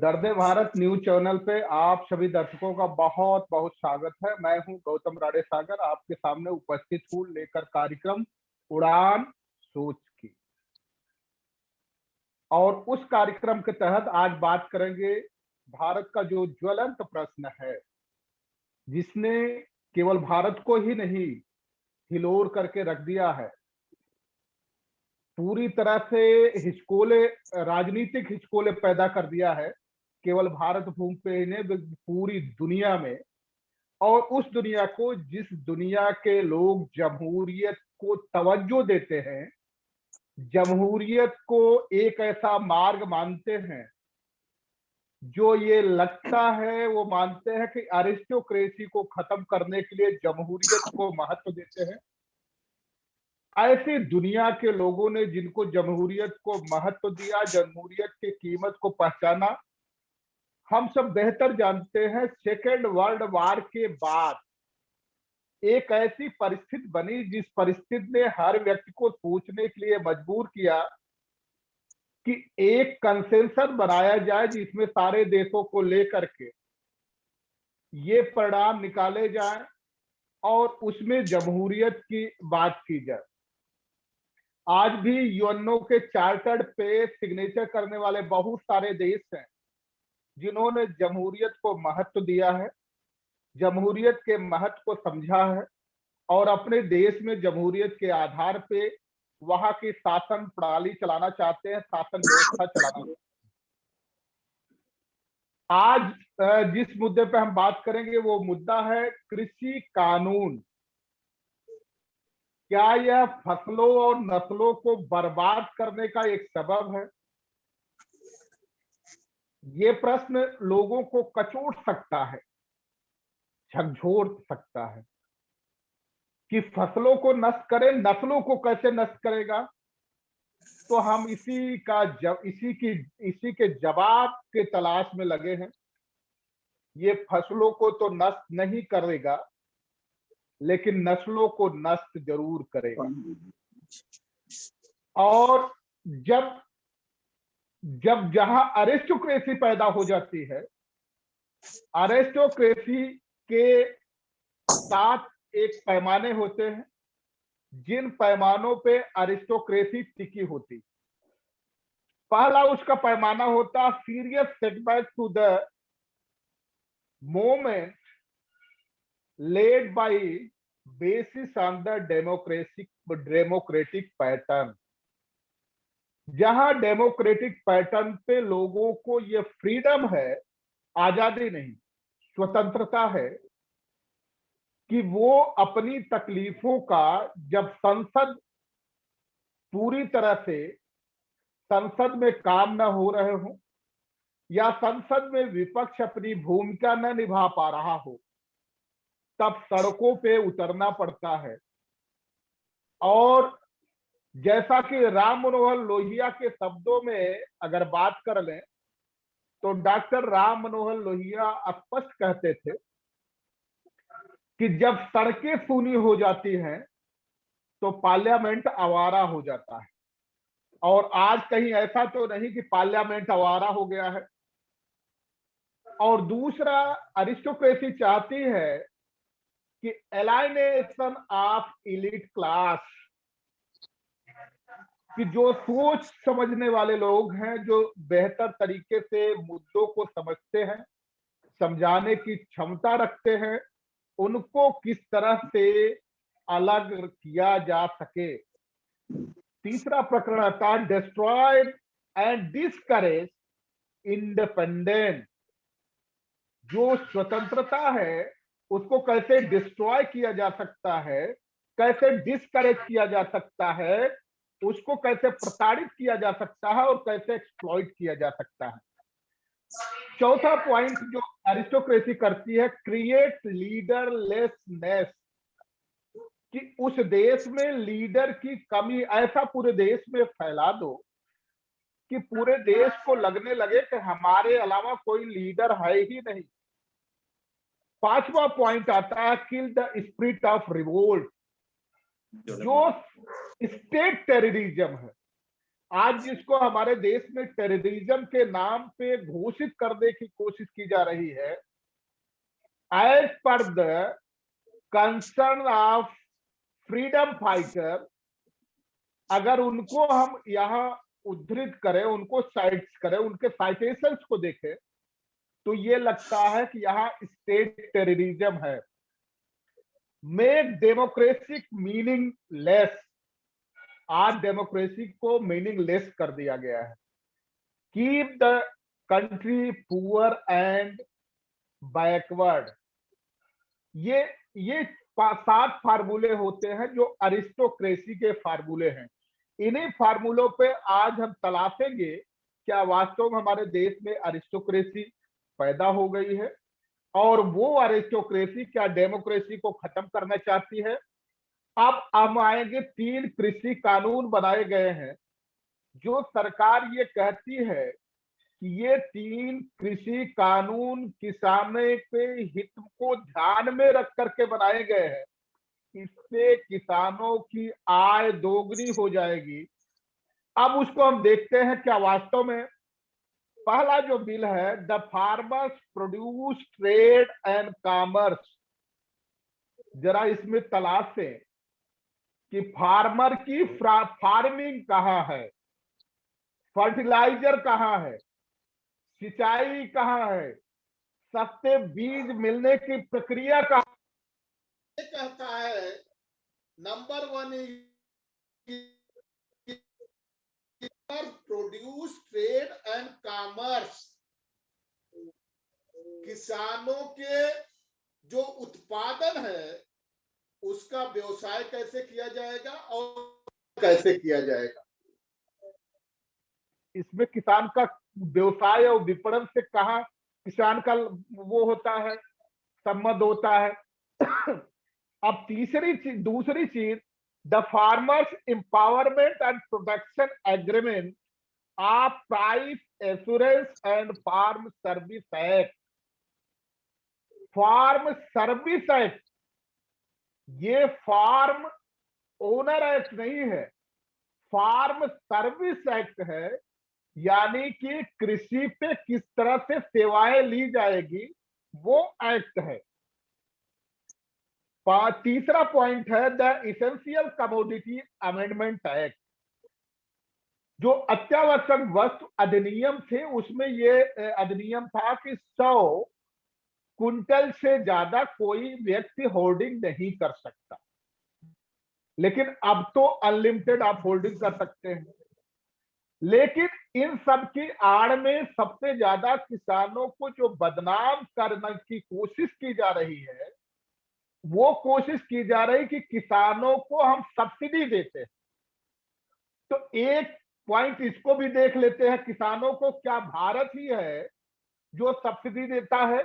दर्द Bharat news channel पे आप सभी दर्शकों का बहुत बहुत स्वागत है। मैं हूं गौतम राडे सागर, आपके सामने उपस्थित हूं लेकर कार्यक्रम उड़ान सोच की। और उस कार्यक्रम के तहत आज बात करेंगे भारत का जो ज्वलंत प्रश्न है, जिसने केवल भारत को ही नहीं हिलोर करके रख दिया है, पूरी तरह से हिचकोले, राजनीतिक हिचकोले पैदा कर दिया है, केवल भारत भूमि पे ही नहीं पूरी दुनिया में। और उस दुनिया को, जिस दुनिया के लोग जमहूरियत को तवज्जो देते हैं, जमहूरियत को एक ऐसा मार्ग मानते हैं, जो ये लगता है वो मानते हैं कि अरिस्टोक्रेसी को खत्म करने के लिए जमहूरियत को महत्व देते हैं। ऐसी दुनिया के लोगों ने, जिनको जमहूरियत को महत्व दिया, जमहूरियत की कीमत को पहचाना, हम सब बेहतर जानते हैं सेकेंड वर्ल्ड वॉर के बाद एक ऐसी परिस्थिति बनी, जिस परिस्थिति ने हर व्यक्ति को सोचने के लिए मजबूर किया कि एक कंसेंसस बनाया जाए, जिसमें सारे देशों को लेकर के ये परिणाम निकाले जाए और उसमें जमहूरियत की बात की जाए। आज भी यूएनओ के चार्टर्ड पे सिग्नेचर करने वाले बहुत सारे देश हैं, जिन्होंने जमहूरियत को महत्व दिया है, जमहूरियत के महत्व को समझा है और अपने देश में जमहूरियत के आधार पे वहां की शासन प्रणाली चलाना चाहते हैं, शासन व्यवस्था चलाना चाहते हैं। आज जिस मुद्दे पे हम बात करेंगे वो मुद्दा है कृषि कानून। क्या यह फसलों और नस्लों को बर्बाद करने का एक सबब है? ये प्रश्न लोगों को कचोट सकता है, झकझोर सकता है कि फसलों को नष्ट करे, नस्लों को कैसे नष्ट करेगा। तो हम इसी के जवाब के तलाश में लगे हैं। ये फसलों को तो नष्ट नहीं करेगा, लेकिन नस्लों को नष्ट जरूर करेगा। और जब जब जहां अरिस्टोक्रेसी पैदा हो जाती है, अरिस्टोक्रेसी के साथ एक पैमाने होते हैं, जिन पैमानों पे अरिस्टोक्रेसी टिकी होती। पहला उसका पैमाना होता serious setback to the moment led by basis on the democratic pattern. जहां डेमोक्रेटिक पैटर्न पे लोगों को ये फ्रीडम है, आजादी नहीं, स्वतंत्रता है, कि वो अपनी तकलीफों का, जब संसद पूरी तरह से संसद में काम न हो रहे हो या संसद में विपक्ष अपनी भूमिका न निभा पा रहा हो, तब सड़कों पे उतरना पड़ता है। और जैसा कि राम मनोहर लोहिया के शब्दों में अगर बात कर लें, तो डॉक्टर राम मनोहर लोहिया स्पष्ट कहते थे कि जब सड़कें सूनी हो जाती हैं तो पार्लियामेंट आवारा हो जाता है। और आज कहीं ऐसा तो नहीं कि पार्लियामेंट आवारा हो गया है। और दूसरा, अरिस्टोक्रेसी चाहती है कि एलाइनेशन ऑफ इलीट क्लास, कि जो सोच समझने वाले लोग हैं, जो बेहतर तरीके से मुद्दों को समझते हैं, समझाने की क्षमता रखते हैं, उनको किस तरह से अलग किया जा सके। तीसरा प्रकरण आता है डिस्ट्रॉय एंड डिस्करेज इंडिपेंडेंस। जो स्वतंत्रता है उसको कैसे डिस्ट्रॉय किया जा सकता है, कैसे डिस्करेज किया जा सकता है, उसको कैसे प्रताड़ित किया जा सकता है और कैसे एक्सप्लॉइट किया जा सकता है। चौथा पॉइंट जो अरिस्टोक्रेसी करती है, क्रिएट लीडरलेसनेस, कि उस देश में लीडर की कमी ऐसा पूरे देश में फैला दो कि पूरे देश को लगने लगे कि हमारे अलावा कोई लीडर है ही नहीं। पांचवा पॉइंट आता है kill the spirit of revolt, जो स्टेट टेररिज्म है, आज जिसको हमारे देश में टेररिज्म के नाम पे घोषित करने की कोशिश की जा रही है, एज पर the concern of freedom fighter, अगर उनको हम यहाँ उद्धृत करें, उनको साइट्स करें, उनके साइटेशंस को देखें, तो ये लगता है कि यहाँ स्टेट टेररिज्म है। मेक डेमोक्रेसी मीनिंगलेस, आज डेमोक्रेसी को मीनिंगलेस कर दिया गया है। Keep the country poor and backward, ये 7 फार्मूले होते हैं जो अरिस्टोक्रेसी के फार्मूले हैं। इन्हीं फार्मूलों पे आज हम तलाशेंगे क्या वास्तव में हमारे देश में अरिस्टोक्रेसी पैदा हो गई है, और वो अरिस्टोक्रेसी क्या डेमोक्रेसी को खत्म करना चाहती है। अब हम आएंगे, 3 कृषि कानून बनाए गए हैं जो सरकार ये कहती है कि ये 3 कृषि कानून किसानों के हित को ध्यान में रख करके बनाए गए हैं। इससे किसानों की आय दोगुनी हो जाएगी। अब उसको हम देखते हैं क्या वास्तव में। पहला जो बिल है, the farmers produce trade and commerce, जरा इसमें तलाशें कि फार्मर की फार्मिंग कहाँ है, फर्टिलाइजर कहाँ है, सिंचाई कहाँ है, सस्ते बीज मिलने की प्रक्रिया कहाँ। कहता है number 1 produce trade and commerce, किसानों के जो उत्पादन है उसका व्यवसाय कैसे किया जाएगा और कैसे किया जाएगा। इसमें किसान का व्यवसाय और विपणन से कहा किसान का वो होता है, संबंध होता है। अब दूसरी चीज, the farmers empowerment and protection agreement of price assurance and farm service act. Farm service act, ये फार्म ओनर एक्ट नहीं है, फार्म सर्विस एक्ट है, यानी कि कृषि पे किस तरह से सेवाएं ली जाएगी वो एक्ट है। तीसरा पॉइंट है the essential commodity amendment act, जो अत्यावश्यक वस्तु अधिनियम थे उसमें ये अधिनियम था कि 100 कुंटल से ज्यादा कोई व्यक्ति होल्डिंग नहीं कर सकता, लेकिन अब तो अनलिमिटेड आप होल्डिंग कर सकते हैं। लेकिन इन सब की आड़ में सबसे ज्यादा किसानों को जो बदनाम करने की कोशिश की जा रही है, वो कोशिश की जा रही कि किसानों को हम सब्सिडी देते हैं। तो एक पॉइंट इसको भी देख लेते हैं, किसानों को क्या भारत ही है जो सब्सिडी देता है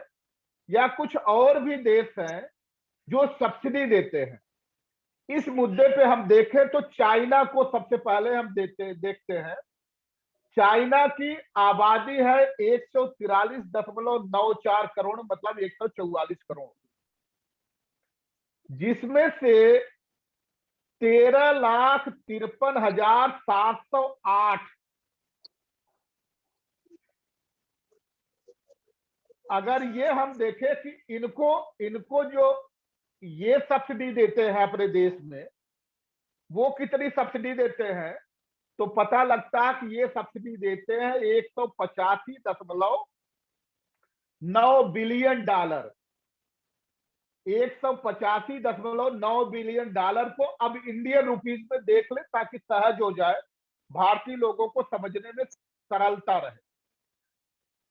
या कुछ और भी देश हैं जो सब्सिडी देते हैं। इस मुद्दे पे हम देखें तो चाइना को सबसे पहले हम देखते हैं। चाइना की आबादी है 143.94 करोड़, मतलब 144 करोड़, जिसमें से 13,53,708, अगर ये हम देखें कि इनको जो ये सब्सिडी देते हैं अपने देश में, वो कितनी सब्सिडी देते हैं, तो पता लगता है कि ये सब्सिडी देते हैं 185.9 बिलियन डॉलर। 185.9 बिलियन डॉलर को अब इंडियन रुपीज में देख ले ताकि सहज हो जाए, भारतीय लोगों को समझने में सरलता रहे।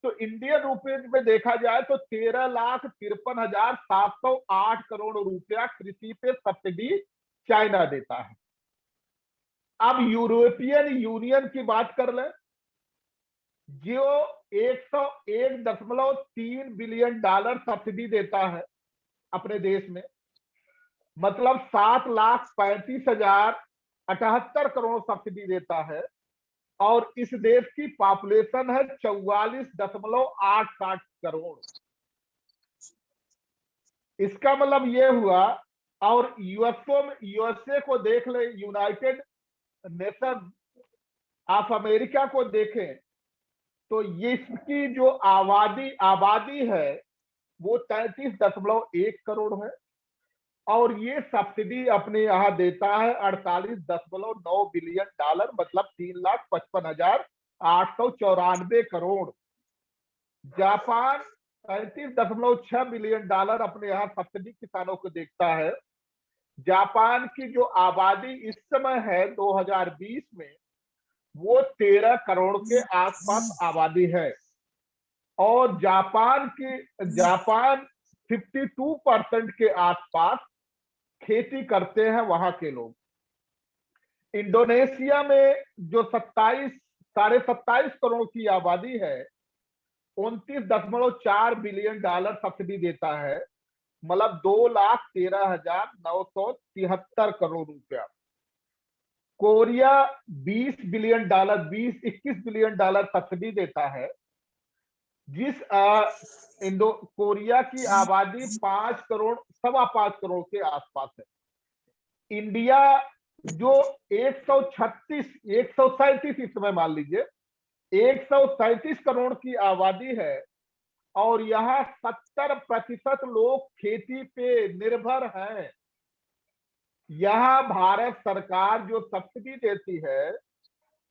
तो इंडियन रुपीज में देखा जाए तो 13,53,708 करोड़ रुपया कृषि पे सब्सिडी चाइना देता है। अब यूरोपियन यूनियन की बात कर ले, जो 101.3 बिलियन डॉलर सब्सिडी देता है अपने देश में, मतलब 7,35,078 करोड़ सब्सिडी देता है, और इस देश की पॉपुलेशन है 44.87 करोड़। इसका मतलब ये हुआ, और यूएसए को देख ले, यूनाइटेड नेशन आप अमेरिका को देखें तो इसकी जो आबादी है वो 33.1 करोड़ है, और ये सब्सिडी अपने यहाँ देता है 48.9 बिलियन डॉलर, मतलब 3,55,894 करोड़। जापान 35.6 बिलियन डॉलर अपने यहाँ सब्सिडी किसानों को देता है। जापान की जो आबादी इस समय है 2020 में, वो 13 करोड़ के आसपास आबादी है, और जापान 52% के आसपास खेती करते हैं वहां के लोग। इंडोनेशिया में जो 27 करोड़ की आबादी है, 29.4 बिलियन डॉलर सब्सिडी देता है, मतलब 2,13,973 करोड़ रुपया। कोरिया 21 बिलियन डॉलर सब्सिडी देता है, जिस कोरिया की आबादी 5 करोड़ 5.25 करोड़ के आसपास है। इंडिया जो 137 इस समय मान लीजिए 137 करोड़ की आबादी है, और यहाँ 70% लोग खेती पे निर्भर हैं। यहाँ भारत सरकार जो सब्सिडी देती है,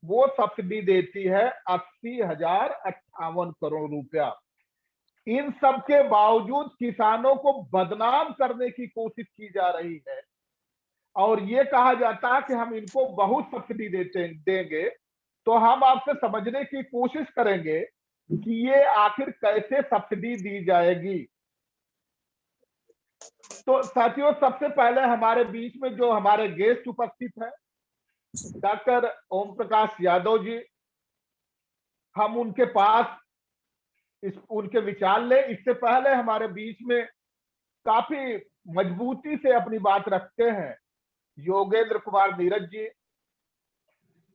वो सब्सिडी देती है 80,058 करोड़ रुपया। इन सब के बावजूद किसानों को बदनाम करने की कोशिश की जा रही है, और ये कहा जाता है कि हम इनको बहुत सब्सिडी देंगे। तो हम आपसे समझने की कोशिश करेंगे कि ये आखिर कैसे सब्सिडी दी जाएगी। तो साथियों, सबसे पहले हमारे बीच में जो हमारे गेस्ट उपस्थित हैं, डॉक्टर ओम प्रकाश यादव जी, हम उनके पास उनके विचार ले। इससे पहले हमारे बीच में काफी मजबूती से अपनी बात रखते हैं योगेंद्र कुमार नीरज जी।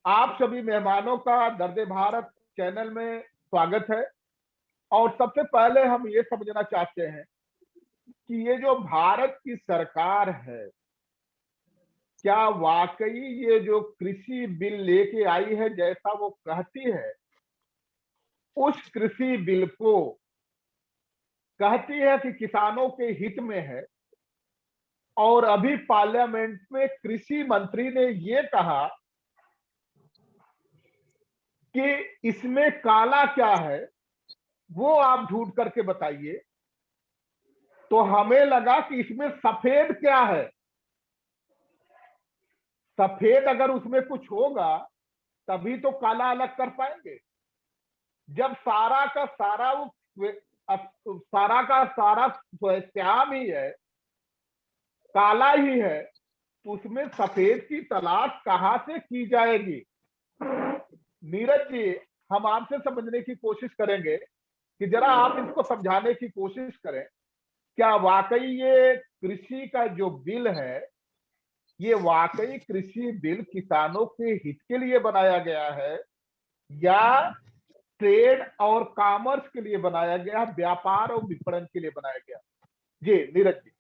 आप सभी मेहमानों का दर्द भारत चैनल में स्वागत है। और सबसे पहले हम ये समझना चाहते हैं कि ये जो भारत की सरकार है, क्या वाकई ये जो कृषि बिल लेके आई है जैसा वो कहती है, उस कृषि बिल को कहती है कि किसानों के हित में है, और अभी पार्लियामेंट में कृषि मंत्री ने ये कहा कि इसमें काला क्या है वो आप ढूंढ करके बताइए। तो हमें लगा कि इसमें सफेद क्या है। सफेद अगर उसमें कुछ होगा तभी तो काला अलग कर पाएंगे। जब सारा का सारा श्याम ही है, काला ही है, तो उसमें सफेद की तलाश कहां से की जाएगी। नीरज जी, हम आपसे समझने की कोशिश करेंगे कि जरा आप इसको समझाने की कोशिश करें, क्या वाकई ये कृषि का जो बिल है, ये वाकई कृषि बिल किसानों के हित के लिए बनाया गया है, या ट्रेड और कॉमर्स के लिए बनाया गया, व्यापार और विपणन के लिए बनाया गया? जी नीरज जी।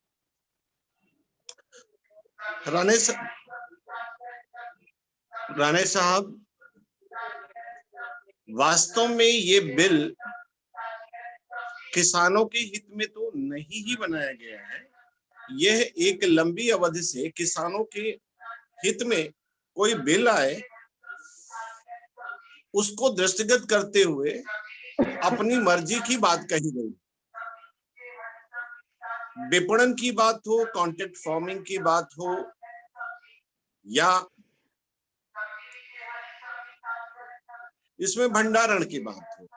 राणे साहब, वास्तव में ये बिल किसानों के हित में तो नहीं ही बनाया गया है। यह एक लंबी अवधि से किसानों के हित में कोई बिल आए उसको दृष्टिगत करते हुए अपनी मर्जी की बात कही गई। विपणन की बात हो, कॉन्ट्रैक्ट फार्मिंग की बात हो, या इसमें भंडारण की बात हो,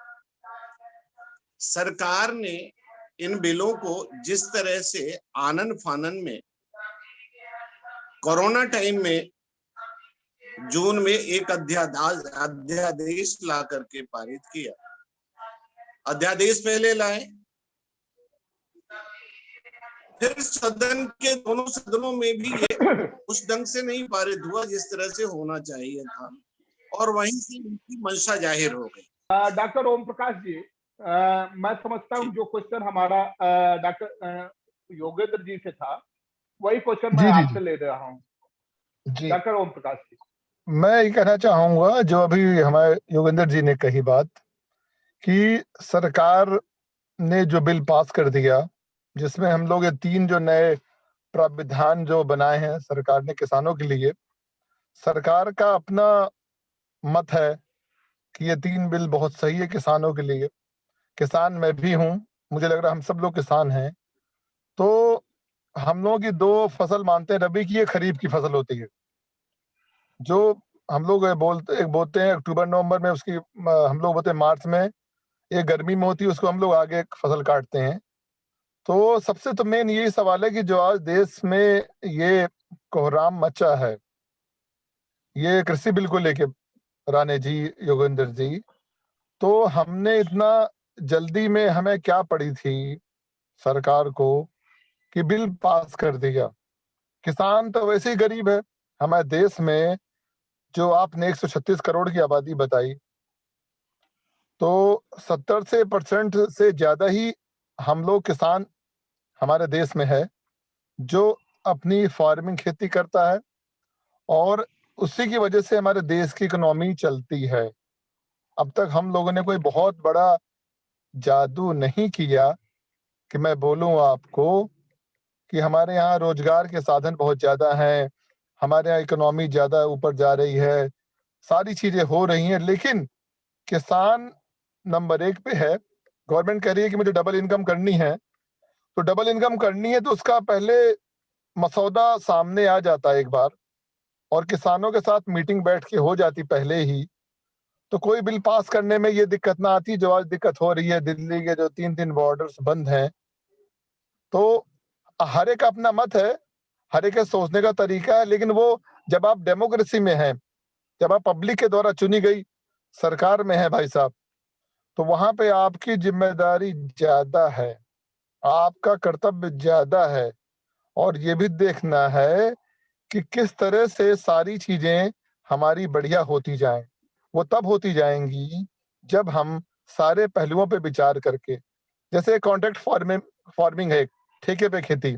सरकार ने इन बिलों को जिस तरह से आनन फानन में कोरोना टाइम में जून में एक अध्यादेश ला करके पारित किया। अध्यादेश पहले लाए, फिर सदन के दोनों सदनों में भी ये उस ढंग से नहीं पारित हुआ जिस तरह से होना चाहिए था, और वहीं से उनकी मंशा जाहिर हो गई। डॉक्टर ओम प्रकाश जी, मैं समझता हूँ जो क्वेश्चन हमारा डॉक्टर योगेंद्र जी से था, वही क्वेश्चन मैं आपसे ले रहा हूँ। डॉक्टर ओम प्रकाश जी। मैं ये कहना चाहूंगा जो अभी हमारे योगेंद्र जी ने कही बात कि सरकार ने जो बिल पास कर दिया, जिसमें हम लोग ये 3 जो नए प्राविधान जो बनाए हैं सरकार ने किसानों के लिए, सरकार का अपना मत है कि ये 3 बिल बहुत सही है किसानों के लिए। किसान मैं भी हूँ, मुझे लग रहा है हम सब लोग किसान हैं। तो हम लोग की 2 फसल मानते हैं, रबी की, एक खरीफ की फसल होती है। जो हम लोग बोलते हैं अक्टूबर नवंबर में, उसकी हम लोग बोलते हैं मार्च में, एक गर्मी में होती है, उसको हम लोग आगे फसल काटते हैं। तो सबसे तो मेन यही सवाल है कि जो आज देश में ये कोहराम मचा है, ये कृषि बिल को लेके, राणे जी, योगेंद्र जी, तो हमने इतना जल्दी में हमें क्या पड़ी थी सरकार को कि बिल पास कर दिया। किसान तो वैसे ही गरीब है हमारे देश में। जो आपने 136 करोड़ की आबादी बताई, तो 70% से ज्यादा ही हम लोग किसान हमारे देश में है जो अपनी फार्मिंग खेती करता है, और उसी की वजह से हमारे देश की इकोनॉमी चलती है। अब तक हम लोगों ने कोई बहुत बड़ा जादू नहीं किया कि मैं बोलूं आपको कि हमारे यहाँ रोजगार के साधन बहुत ज्यादा हैं, हमारे यहाँ इकोनॉमी ज्यादा ऊपर जा रही है, सारी चीजें हो रही हैं, लेकिन किसान नंबर 1 पे है। गवर्नमेंट कह रही है कि मुझे डबल इनकम करनी है, तो डबल इनकम करनी है तो उसका पहले मसौदा सामने आ जाता है एक बार, और किसानों के साथ मीटिंग बैठ के हो जाती पहले ही, तो कोई बिल पास करने में ये दिक्कत ना आती जो आज दिक्कत हो रही है। दिल्ली के जो 3 बॉर्डर्स बंद हैं, तो हर एक अपना मत है, हर एक सोचने का तरीका है, लेकिन वो जब आप डेमोक्रेसी में हैं, जब आप पब्लिक के द्वारा चुनी गई सरकार में है भाई साहब, तो वहां पे आपकी जिम्मेदारी ज्यादा है, आपका कर्तव्य ज्यादा है, और ये भी देखना है कि किस तरह से सारी चीजें हमारी बढ़िया होती जाएं। वो तब होती जाएंगी जब हम सारे पहलुओं पे विचार करके, जैसे कॉन्ट्रैक्ट फार्मिंग है, ठेके पे खेती,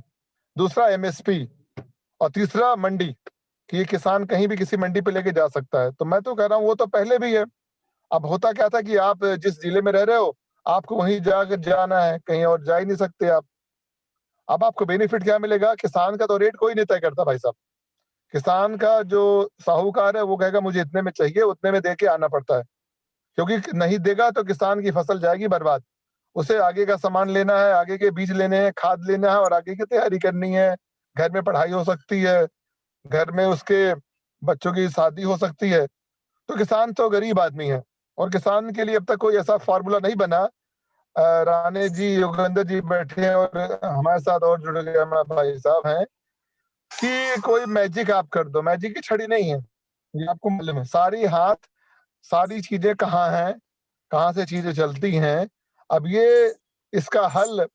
दूसरा एमएसपी, और तीसरा मंडी, कि ये किसान कहीं भी किसी मंडी पे लेके जा सकता है। तो मैं तो कह रहा हूँ वो तो पहले भी है। अब होता क्या था कि आप जिस जिले में रह रहे हो आपको वहीं जाकर जाना है, कहीं और जा ही नहीं सकते आप। अब आपको बेनिफिट क्या मिलेगा? किसान का तो रेट कोई नहीं तय करता भाई साहब। किसान का जो साहूकार है वो कहेगा मुझे इतने में चाहिए, उतने में दे के आना पड़ता है, क्योंकि नहीं देगा तो किसान की फसल जाएगी बर्बाद। उसे आगे का सामान लेना है, आगे के बीज लेने हैं, खाद लेना है, और आगे की तैयारी करनी है। घर में पढ़ाई हो सकती है, घर में उसके बच्चों की शादी हो सकती है। तो किसान तो गरीब आदमी है, और किसान के लिए अब तक कोई ऐसा फार्मूला नहीं बना। राणे जी, योगेंद्र जी बैठे हैं और हमारे साथ और जुड़ गए हमारे भाई साहब हैं, कि कोई मैजिक आप कर दो। मैजिक की छड़ी नहीं है, ये आपको मालूम है। सारी हाथ, सारी चीजें कहाँ हैं, कहाँ से चीजें चलती हैं। अब ये इसका हल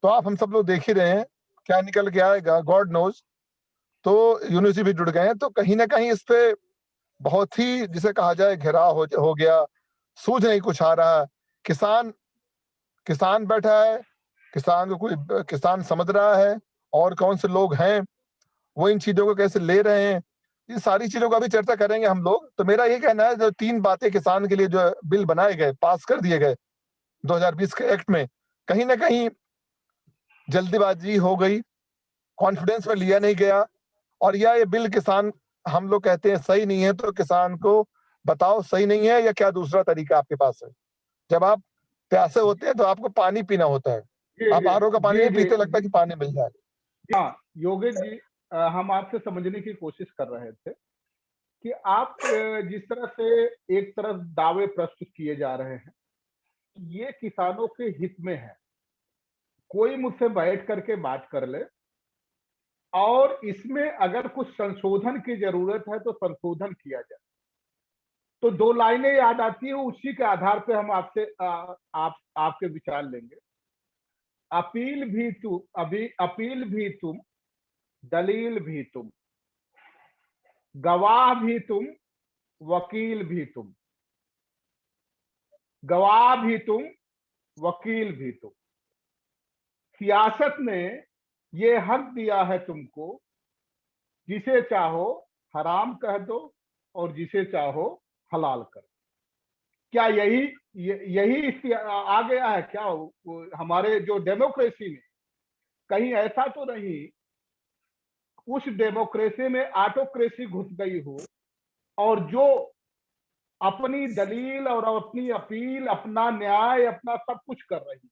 तो आप हम सब लोग देख ही रहे हैं, क्या निकल के आएगा गॉड नोज। तो यूनिवर्सिटी भी जुड़ गए हैं, तो कहीं ना कहीं इस पे बहुत ही, जिसे कहा जाए, घेराव हो गया। सूझ नहीं कुछ आ रहा। किसान किसान बैठा है, किसान को कोई किसान समझ रहा है, और कौन से लोग हैं वो इन चीजों को कैसे ले रहे हैं, ये सारी चीजों का भी चर्चा करेंगे हम लोग। तो मेरा ये कहना है, जो 3 बातें किसान के लिए जो बिल बनाए गए, पास कर दिए गए 2020 के एक्ट में, कहीं ना कहीं जल्दीबाजी हो गई, कॉन्फिडेंस में लिया नहीं गया। और या ये बिल किसान, हम लोग कहते हैं सही नहीं है, तो किसान को बताओ सही नहीं है या क्या दूसरा तरीका आपके पास है। जब आप प्यासे होते हैं तो आपको पानी पीना होता है, जी आप जी आरओ का पानी जी नहीं जी पीते, लगता है कि पानी मिल जाए। हाँ योगेश जी, हम आपसे समझने की कोशिश कर रहे थे कि आप जिस तरह से एक तरफ दावे प्रस्तुत किए जा रहे हैं, ये किसानों के हित में है। कोई मुझसे बैठ करके बात कर ले, और इसमें अगर कुछ संशोधन की जरूरत है तो संशोधन किया जाए। तो 2 लाइनें याद आती है, उसी के आधार पे हम आपसे आपके विचार लेंगे। अपील भी तुम, दलील भी तुम, गवाह भी तुम, वकील भी तुम। गवाह भी तुम, वकील भी तुम। सियासत ने ये हक दिया है तुमको, जिसे चाहो हराम कह दो, और जिसे चाहो हलाल करो। क्या यही इसकी आ गया है क्या हमारे जो डेमोक्रेसी में? कहीं ऐसा तो नहीं उस डेमोक्रेसी में ऑटोक्रेसी घुस गई हो और जो अपनी दलील और अपनी अपील, अपना न्याय, अपना सब कुछ कर रही है?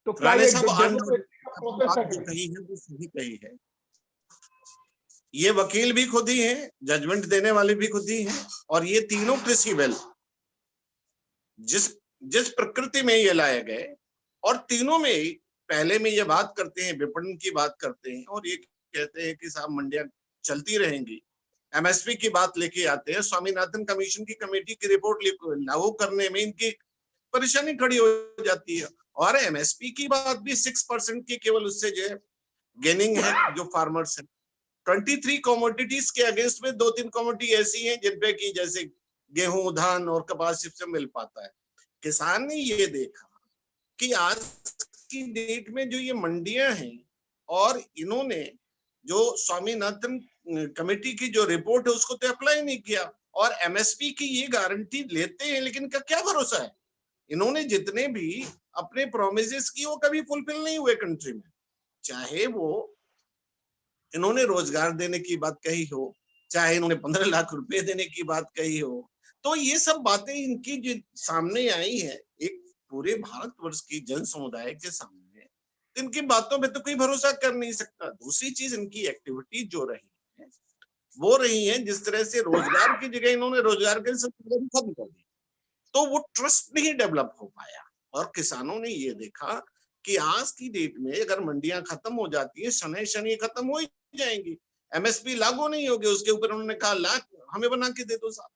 तो क्या राणे ये साहब, डेमोक्रेसी का प्रोसेस बात है? जो कही है वो सही कही है। ये वकील भी खुद ही हैं, जजमेंट देने वाले भी खुद ही हैं, और ये तीनों कृषि बिल जिस प्रकृति में ये लाए गए, और तीनों में ही पहले में ये बात करते हैं, विपणन की बात करते हैं, और ये कहते हैं कि साहब मंडियां चलती रहेंगी, एमएसपी की बात लेके आते हैं। स्वामीनाथन कमीशन की कमेटी की रिपोर्ट लागू करने में इनकी परेशानी खड़ी हो जाती है। और एमएसपी की बात भी 6% की केवल उससे जो है गेनिंग है जो फार्मर्स है। 23 कमोडिटीज के अगेंस्ट में 2-3 कमोडिटी ऐसी हैं जिनपे की जैसे गेहूं, धान और कपास से मिल पाता है। किसान ने ये देखा कि आज की डेट में जो ये मंडियां हैं, और इन्होंने जो स्वामीनाथन कमेटी की जो रिपोर्ट है उसको तो अप्लाई नहीं किया, और एमएसपी की ये गारंटी लेते हैं, लेकिन इनका क्या भरोसा है? इन्होंने जितने भी अपने प्रोमिसेस की वो कभी फुलफिल नहीं हुए कंट्री में। चाहे वो इन्होंने रोजगार देने की बात कही हो, चाहे इन्होंने 15 लाख रुपए देने की बात कही हो, तो ये सब बातें इनकी जो सामने आई है एक पूरे भारतवर्ष की जन समुदाय के सामने, तो इनकी बातों पे तो कोई भरोसा कर नहीं सकता। दूसरी चीज, इनकी एक्टिविटी जो रही है वो रही है जिस तरह से रोजगार की जगह इन्होंने रोजगार के खत्म कर दी, तो वो ट्रस्ट नहीं डेवलप हो पाया। और किसानों ने ये देखा कि आज की डेट में अगर मंडियां खत्म हो जाती है, शनै शनि खत्म हो ही जाएंगी, एमएसपी लागू नहीं होगी, उसके ऊपर उन्होंने कहा लाख हमें बना के दे दो साहब,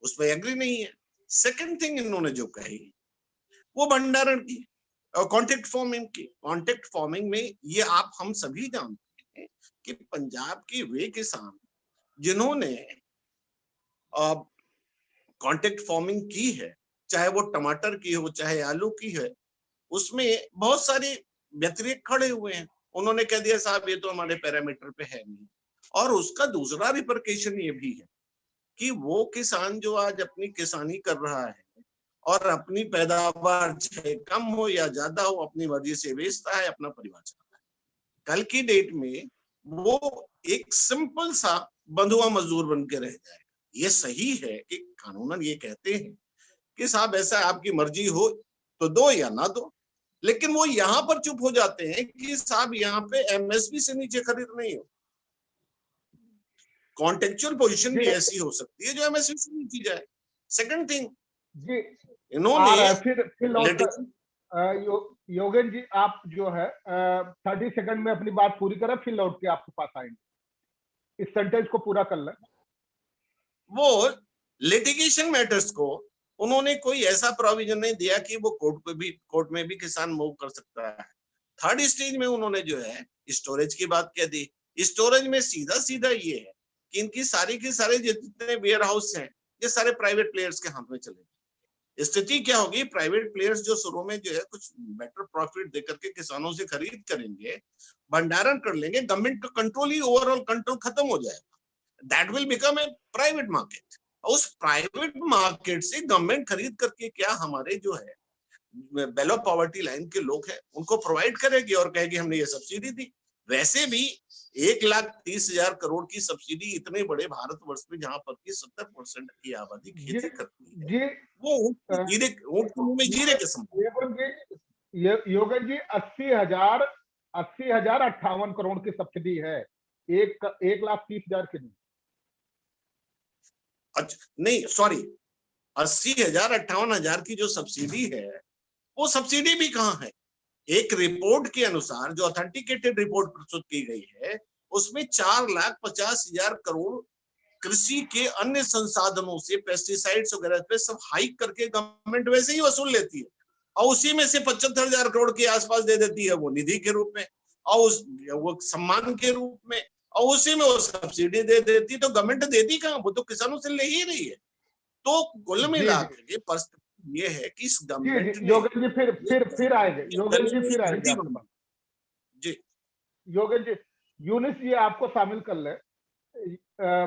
उस पर एग्री नहीं है। सेकंड थिंग इन्होंने जो कही वो भंडारण की और कॉन्ट्रैक्ट फार्मिंग की। कॉन्ट्रैक्ट फार्मिंग में ये आप हम सभी जानते हैं कि पंजाब के वे किसान जिन्होंने कॉन्ट्रैक्ट फार्मिंग की है, चाहे वो टमाटर की हो चाहे आलू की है, उसमें बहुत सारे व्यतिरेक खड़े हुए हैं। उन्होंने कह दिया साहब ये तो हमारे पैरामीटर पे है नहीं। और उसका दूसरा रिपरकेशन ये भी है कि वो किसान जो आज अपनी किसानी कर रहा है और अपनी पैदावार चाहे कम हो या ज्यादा हो अपनी मर्जी से बेचता है, अपना परिवार चलाता है। कल की डेट में वो एक सिंपल सा बंधुआ मजदूर बन के रह जाएगा। ये सही है कि कानूनन ये कहते हैं कि साहब ऐसा आपकी मर्जी हो तो दो या ना दो, लेकिन वो यहाँ पर चुप हो जाते हैं कि साहब यहाँ पे एमएसपी से नीचे खरीद नहीं हो। कॉन्टेक्चुअल पोजीशन भी ऐसी हो सकती है जो एमएसपी से नीचे जाए। सेकंड थिंग, जी इन्होंने फिर योगेन जी आप जो है 30 सेकंड में अपनी बात पूरी करें, फिर लौट के आपके पास आएंगे। इस सेंटेंस को पूरा कर लें। वो लिटिगेशन मैटर्स को उन्होंने कोई ऐसा प्रोविजन नहीं दिया कि वो कोर्ट में भी किसान मूव कर सकता है। थर्ड स्टेज में उन्होंने जो है स्टोरेज की बात कह दी। स्टोरेज में सीधा ये है कि इनकी सारी के सारे जितने वेयर हाउस हैं ये सारे प्राइवेट प्लेयर्स के हाथ में चले। स्थिति क्या होगी, प्राइवेट प्लेयर्स जो शुरू में जो है कुछ बेटर प्रॉफिट देकर के किसानों से खरीद करेंगे, भंडारण कर लेंगे, गवर्नमेंट का कंट्रोल ही ओवरऑल कंट्रोल खत्म हो जाएगा। That will become a private market. उस प्राइवेट मार्केट से गवर्नमेंट खरीद करके क्या हमारे जो है बेलो पॉवर्टी लाइन के लोग हैं उनको प्रोवाइड करेगी और कहेगी हमने ये सब्सिडी दी। वैसे भी 1,30,000 करोड़ की सब्सिडी इतने बड़े भारतवर्ष में जहां पर की 70% की आबादी खेती करती है, वो ऊंट में जीरे के समान। योगेश जी 80,058 करोड़ की सब्सिडी है, 1,30,000 की नहीं। अच्छा नहीं, सॉरी, 80,000-58,000 की जो सब्सिडी है वो सब्सिडी भी कहाँ है? एक रिपोर्ट के अनुसार जो ऑथेंटिकेटेड रिपोर्ट प्रस्तुत की गई है उसमें 4,50,000 करोड़ कृषि के अन्य संसाधनों से पेस्टिसाइड्स वगैरह पे सब हाइक करके गवर्नमेंट वैसे ही वसूल लेती है और उसी में से 75,000 करोड़ के आसपास दे देती है वो निधि के रूप में और वो सम्मान के रूप में, और उसी में वो सब्सिडी दे देती। तो गवर्नमेंट देती कहाँ, वो तो किसानों से ले ही रही है। तो कुल मिला के ये है कि इस गवर्नमेंट ने योगेश जी फिर आएंगे, योगेश जी फिर आएंगे जी योगेश जी यूनुस जी आपको शामिल कर ले।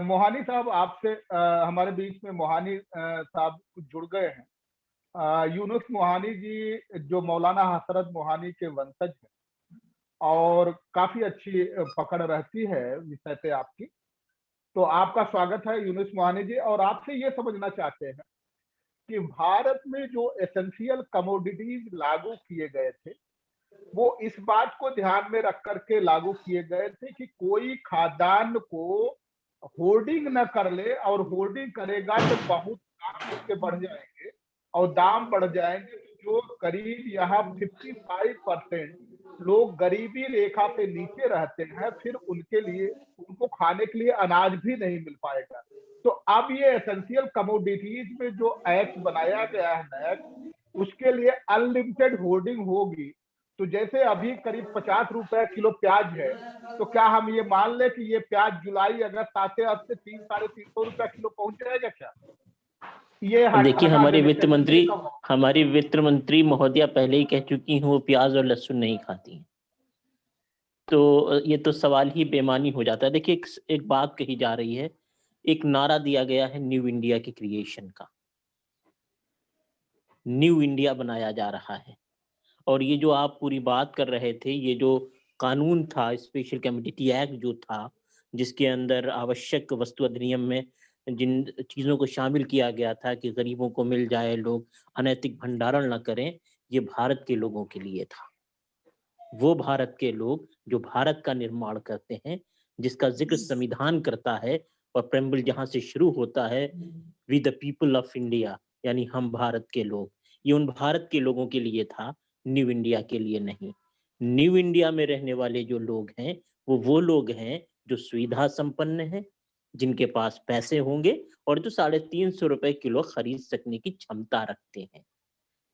मोहानी साहब आपसे हमारे बीच में मोहानी साहब जुड़ गए हैं। यूनुस मोहानी जी जो मौलाना हसरत मोहानी के वंशज हैं और काफी अच्छी पकड़ रहती है विषय पे आपकी। तो आपका स्वागत है यूनुस मोहानी जी, और आपसे ये समझना चाहते हैं कि भारत में जो एसेंशियल कमोडिटीज लागू किए गए थे वो इस बात को ध्यान में रख करके लागू किए गए थे कि कोई खाद्यान्न को होर्डिंग न कर ले, और होर्डिंग करेगा तो बहुत दाम उसके बढ़ जाएंगे और दाम बढ़ जाएंगे। जो करीब यहाँ 55% लोग गरीबी रेखा से नीचे रहते हैं, फिर उनके लिए उनको खाने के लिए अनाज भी नहीं मिल पाएगा। तो अब ये एसेंशियल कमोडिटीज में जो एक्ट बनाया गया है नया, उसके लिए अनलिमिटेड होर्डिंग होगी। तो जैसे अभी करीब 50 रुपए किलो प्याज है, तो क्या हम ये मान ले कि ये प्याज जुलाई अगस्त आते आते 300-350 रुपया किलो पहुंच जाएगा क्या? ये देखिए, हटा देने के लिए कब? हमारी वित्त मंत्री महोदया पहले ही कह चुकी हैं वो प्याज और लहसुन नहीं खाती हैं, तो ये तो सवाल ही बेमानी हो जाता है। देखिए, एक बात कही जा रही है, एक नारा दिया गया है न्यू इंडिया के क्रिएशन का, न्यू इंडिया बनाया जा रहा है। और ये जो आप पूरी बात कर रहे थे, ये जो कानून था, स्पेशल कमोडिटी एक्ट जो था, जिसके अंदर आवश्यक वस्तु अधिनियम में जिन चीज़ों को शामिल किया गया था कि गरीबों को मिल जाए, लोग अनैतिक भंडारण न करें, ये भारत के लोगों के लिए था। वो भारत के लोग जो भारत का निर्माण करते हैं, जिसका जिक्र संविधान करता है, और प्रेम्बल जहाँ से शुरू होता है, we the people of India, यानी हम भारत के लोग, ये उन भारत के लोगों के लिए था, न्यू इंडिया के लिए नहीं। न्यू इंडिया में रहने वाले जो लोग हैं वो लोग हैं जो सुविधा संपन्न हैं, जिनके पास पैसे होंगे और जो 350 रुपए किलो खरीद सकने की क्षमता रखते हैं।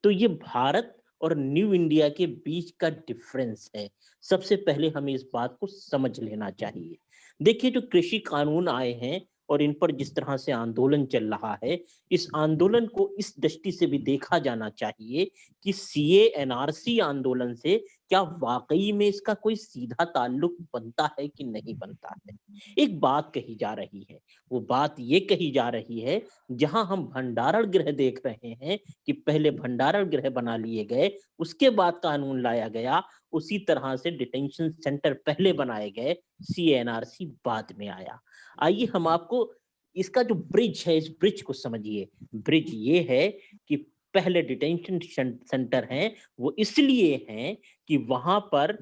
तो ये भारत और न्यू इंडिया के बीच का डिफरेंस है। सबसे पहले हमें इस बात को समझ लेना चाहिए। देखिए, जो कृषि कानून आए हैं और इन पर जिस तरह से आंदोलन चल रहा है, इस आंदोलन को इस दृष्टि से भी देखा जाना चाहिए कि सीए एनआरसी आंदोलन से क्या वाकई में इसका कोई सीधा ताल्लुक बनता है कि नहीं बनता है। एक बात कही जा रही है, वो बात ये कही जा रही है, जहां हम भंडारण गृह देख रहे हैं कि पहले भंडारण गृह बना लिए गए, उसके बाद कानून लाया गया, उसी तरह से डिटेंशन सेंटर पहले बनाए गए, सीएनआरसी बाद में आया। आइए हम आपको इसका जो ब्रिज है, इस ब्रिज को समझिए। ब्रिज ये है कि पहले डिटेंशन सेंटर हैं वो इसलिए हैं कि वहां पर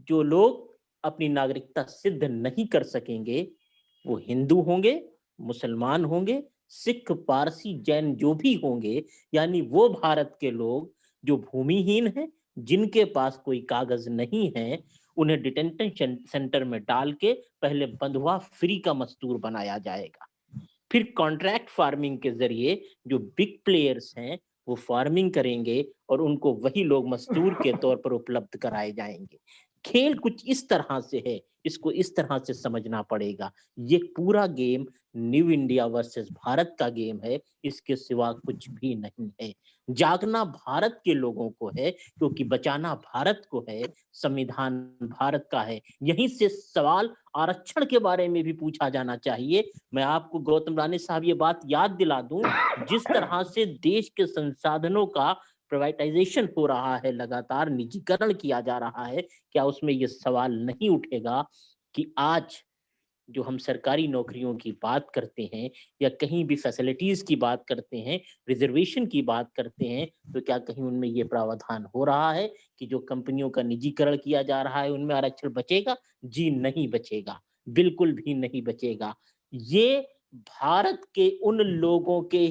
जो लोग अपनी नागरिकता सिद्ध नहीं कर सकेंगे, वो हिंदू होंगे, मुसलमान होंगे, सिख, पारसी, जैन जो भी होंगे, यानी वो भारत के लोग जो भूमिहीन हैं, जिनके पास कोई कागज नहीं है, उन्हें डिटेंशन सेंटर में डाल के पहले बंधुआ फ्री का मजदूर बनाया जाएगा। फिर कॉन्ट्रैक्ट फार्मिंग के जरिए जो बिग प्लेयर्स हैं वो फार्मिंग करेंगे और उनको वही लोग मजदूर के तौर पर उपलब्ध कराए जाएंगे। खेल कुछ इस तरह से है, इसको इस तरह से समझना पड़ेगा। ये पूरा game new India versus Bharat का गेम है, इसके सिवा कुछ भी नहीं है। जागना भारत के लोगों को है, क्योंकि बचाना भारत को है, संविधान भारत का है। यहीं से सवाल आरक्षण के बारे में भी पूछा जाना चाहिए। मैं आपको गौतम रानी साहब ये बात याद दिला दूं, जिस तरह से देश के संसाधनों का प्राइवेटाइजेशन हो रहा है, लगातार निजीकरण किया जा रहा है, क्या उसमें ये सवाल नहीं उठेगा कि आज जो हम सरकारी नौकरियों की बात करते हैं या कहीं भी फैसिलिटीज की बात करते हैं, रिजर्वेशन की बात करते हैं, तो क्या कहीं उनमें ये प्रावधान हो रहा है कि जो कंपनियों का निजीकरण किया जा रहा है उनमें आरक्षण बचेगा? जी नहीं बचेगा, बिल्कुल भी नहीं बचेगा। ये भारत के उन लोगों के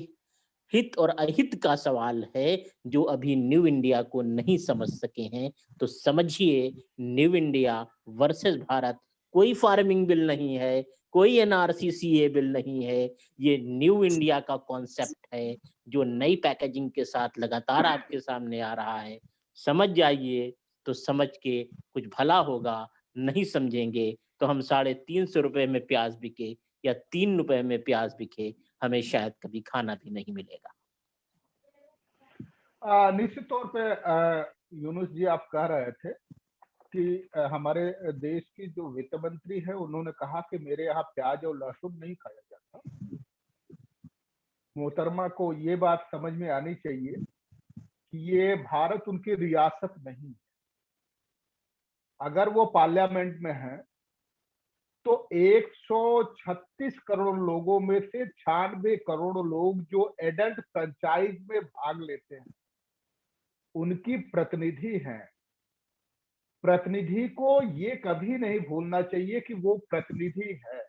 हित और अहित का सवाल है जो अभी न्यू इंडिया को नहीं समझ सके हैं। तो समझिए, न्यू इंडिया वर्सेस भारत कोई फार्मिंग बिल नहीं है, कोई एनआरसी सीए बिल नहीं है। ये न्यू इंडिया का कॉन्सेप्ट है जो नई पैकेजिंग के साथ लगातार आपके सामने आ रहा है। समझ जाइए तो समझ के कुछ भला होगा, नहीं समझेंगे तो हम 350 रुपए में प्याज बिके या 3 रुपए में प्याज बिके, हमें शायद कभी खाना भी नहीं मिलेगा। निश्चित तौर पे यूनुस जी आप कह रहे थे कि हमारे देश की जो वित्त मंत्री है उन्होंने कहा कि मेरे यहाँ प्याज और लहसुन नहीं खाया जाता। मोहतरमा को ये बात समझ में आनी चाहिए कि ये भारत उनकी रियासत नहीं है। अगर वो पार्लियामेंट में है तो 136 करोड़ लोगों में से 96 करोड़ लोग जो एडल्ट फ्रेंचाइज में भाग लेते हैं उनकी प्रतिनिधि हैं। प्रतिनिधि को ये कभी नहीं भूलना चाहिए कि वो प्रतिनिधि है,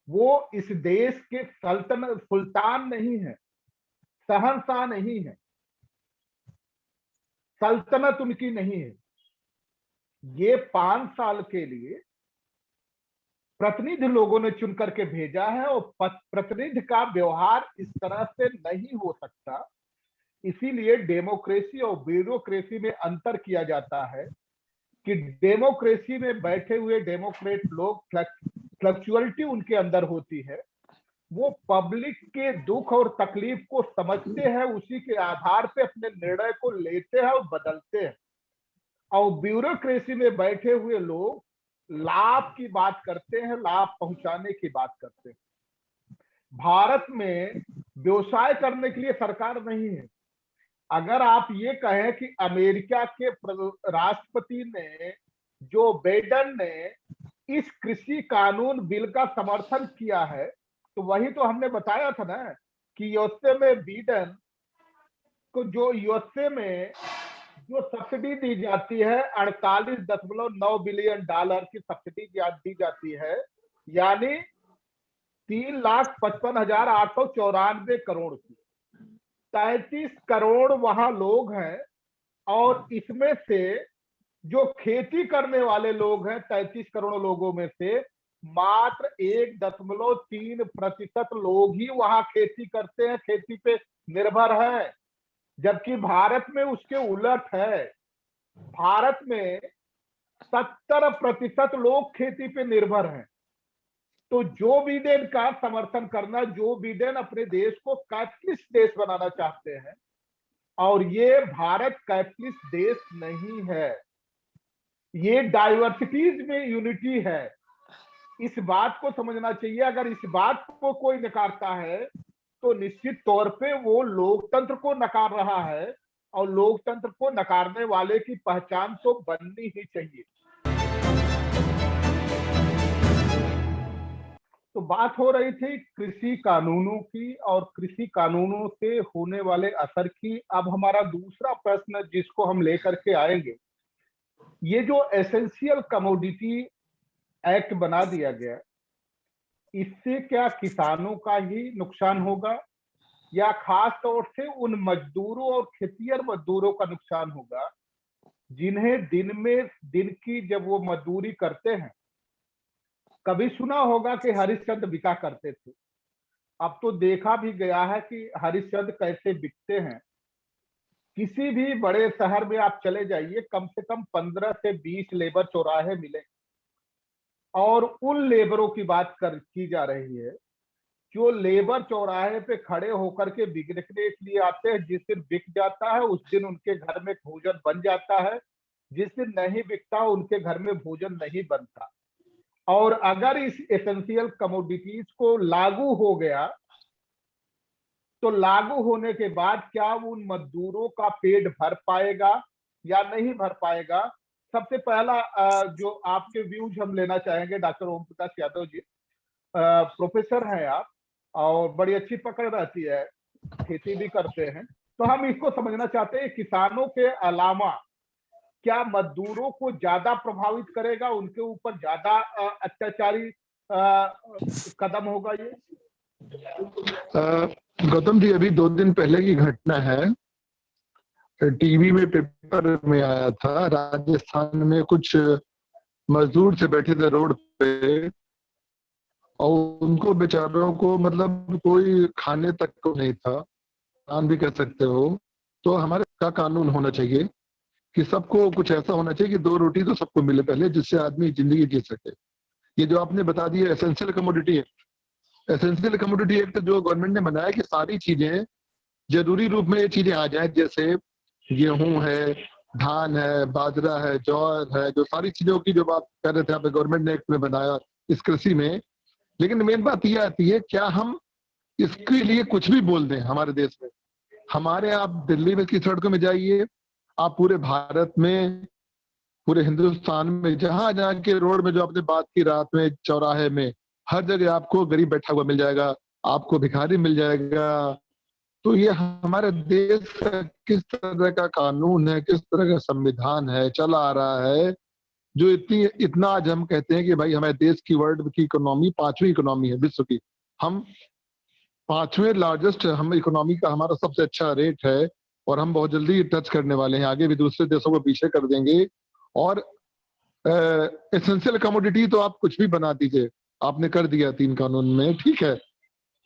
वो इस देश के सुल्तान नहीं है, शहंशाह नहीं है, सल्तनत उनकी नहीं है। ये 5 साल के लिए प्रतिनिधि लोगों ने चुन करके भेजा है और प्रतिनिधि का व्यवहार इस तरह से नहीं हो सकता। इसीलिए डेमोक्रेसी और ब्यूरोक्रेसी में अंतर किया जाता है कि डेमोक्रेसी में बैठे हुए डेमोक्रेट लोग फ्लक्चुअलिटी उनके अंदर होती है, वो पब्लिक के दुख और तकलीफ को समझते हैं, उसी के आधार पे अपने निर्णय को लेते हैं और बदलते हैं। और ब्यूरोक्रेसी में बैठे हुए लोग लाभ की बात करते हैं, लाभ पहुंचाने की बात करते हैं। भारत में व्यवसाय करने के लिए सरकार नहीं है। अगर आप ये कहें कि अमेरिका के राष्ट्रपति ने जो बाइडेन ने इस कृषि कानून बिल का समर्थन किया है, तो वही तो हमने बताया था ना कि यूएसए में बाइडेन को जो यूएसए में जो सब्सिडी दी जाती है 48.9 बिलियन डॉलर की सब्सिडी दी जाती है, यानी 3,55,894 करोड़ की। 33 करोड़ वहां लोग हैं और इसमें से जो खेती करने वाले लोग हैं 33 करोड़ लोगों में से मात्र 1.3% लोग ही वहां खेती करते हैं, खेती पे निर्भर है। जबकि भारत में उसके उलट है। भारत में 70% लोग खेती पे निर्भर हैं। तो जो बाइडेन का समर्थन करना, जो बाइडेन अपने देश को कैपिटलिस्ट देश बनाना चाहते हैं, और ये भारत कैपिटलिस्ट देश नहीं है, ये डाइवर्सिटीज में यूनिटी है। इस बात को समझना चाहिए। अगर इस बात को कोई नकारता है तो निश्चित तौर पे वो लोकतंत्र को नकार रहा है, और लोकतंत्र को नकारने वाले की पहचान तो बननी ही चाहिए। तो बात हो रही थी कृषि कानूनों की और कृषि कानूनों से होने वाले असर की। अब हमारा दूसरा प्रश्न जिसको हम लेकर के आएंगे, ये जो एसेंशियल कमोडिटी एक्ट बना दिया गया, इससे क्या किसानों का ही नुकसान होगा या खास तौर से उन मजदूरों और खेतिहर मजदूरों का नुकसान होगा जिन्हें दिन की जब वो मजदूरी करते हैं? कभी सुना होगा कि हरिश्चंद्र बिका करते थे। अब तो देखा भी गया है कि हरिश्चंद्र कैसे बिकते हैं। किसी भी बड़े शहर में आप चले जाइए, कम से कम 15 से 20 लेबर चौराहे मिले, और उन लेबरों की बात की जा रही है जो लेबर चौराहे पे खड़े होकर के बिकने के लिए आते हैं। जिस दिन बिक जाता है उस दिन उनके घर में भोजन बन जाता है, जिस दिन नहीं बिकता उनके घर में भोजन नहीं बनता। और अगर इस एसेंशियल कमोडिटीज को लागू हो गया तो लागू होने के बाद क्या उन मजदूरों का पेट भर पाएगा या नहीं भर पाएगा? सबसे पहला जो आपके व्यूज हम लेना चाहेंगे, डॉक्टर ओम प्रकाश यादव जी, प्रोफेसर हैं आप और बड़ी अच्छी पकड़ रहती है, खेती भी करते हैं, तो हम इसको समझना चाहते हैं किसानों के अलावा क्या मजदूरों को ज्यादा प्रभावित करेगा, उनके ऊपर ज्यादा अत्याचारी कदम होगा ये? गौतम जी, अभी 2 दिन पहले की घटना है, टीवी में पेपर में आया था। राजस्थान में कुछ मजदूर से बैठे थे रोड पे और उनको बेचारों को मतलब कोई खाने तक को नहीं था, कान भी कह सकते हो। तो हमारे का कानून होना चाहिए कि सबको कुछ ऐसा होना चाहिए कि 2 रोटी तो सबको मिले पहले, जिससे आदमी जिंदगी जी सके। ये जो आपने बता दिया essential commodity act, essential commodity act जो गवर्नमेंट ने बनाया कि सारी चीजें जरूरी रूप में ये चीजें आ जाए, जैसे गेहूं है, धान है, बाजरा है, ज्वार है, जो सारी चीजों की जो बात कर रहे थे आप, गवर्नमेंट ने एक्ट में बनाया इस कृषि में। लेकिन मेन बात ये आती है, क्या हम इसके लिए कुछ भी बोल दें हमारे देश में? हमारे, आप दिल्ली में की सड़कों में जाइए, आप पूरे भारत में, पूरे हिंदुस्तान में, जहां जहां के रोड में जो आपने बात की, रात में चौराहे में, हर जगह आपको गरीब बैठा हुआ मिल जाएगा, आपको भिखारी मिल जाएगा। तो ये हमारे देश का किस तरह का कानून है, किस तरह का संविधान है चला आ रहा है, जो इतना आज हम कहते हैं कि भाई हमारे देश की, वर्ल्ड की इकोनॉमी 5वीं इकोनॉमी है विश्व की, हम 5वें लार्जेस्ट, हम इकोनॉमी का हमारा सबसे अच्छा रेट है, और हम बहुत जल्दी टच करने वाले हैं, आगे भी दूसरे देशों को पीछे कर देंगे। और एसेंशियल कमोडिटी तो आप कुछ भी बना दीजिए, आपने कर दिया 3 कानून में, ठीक है,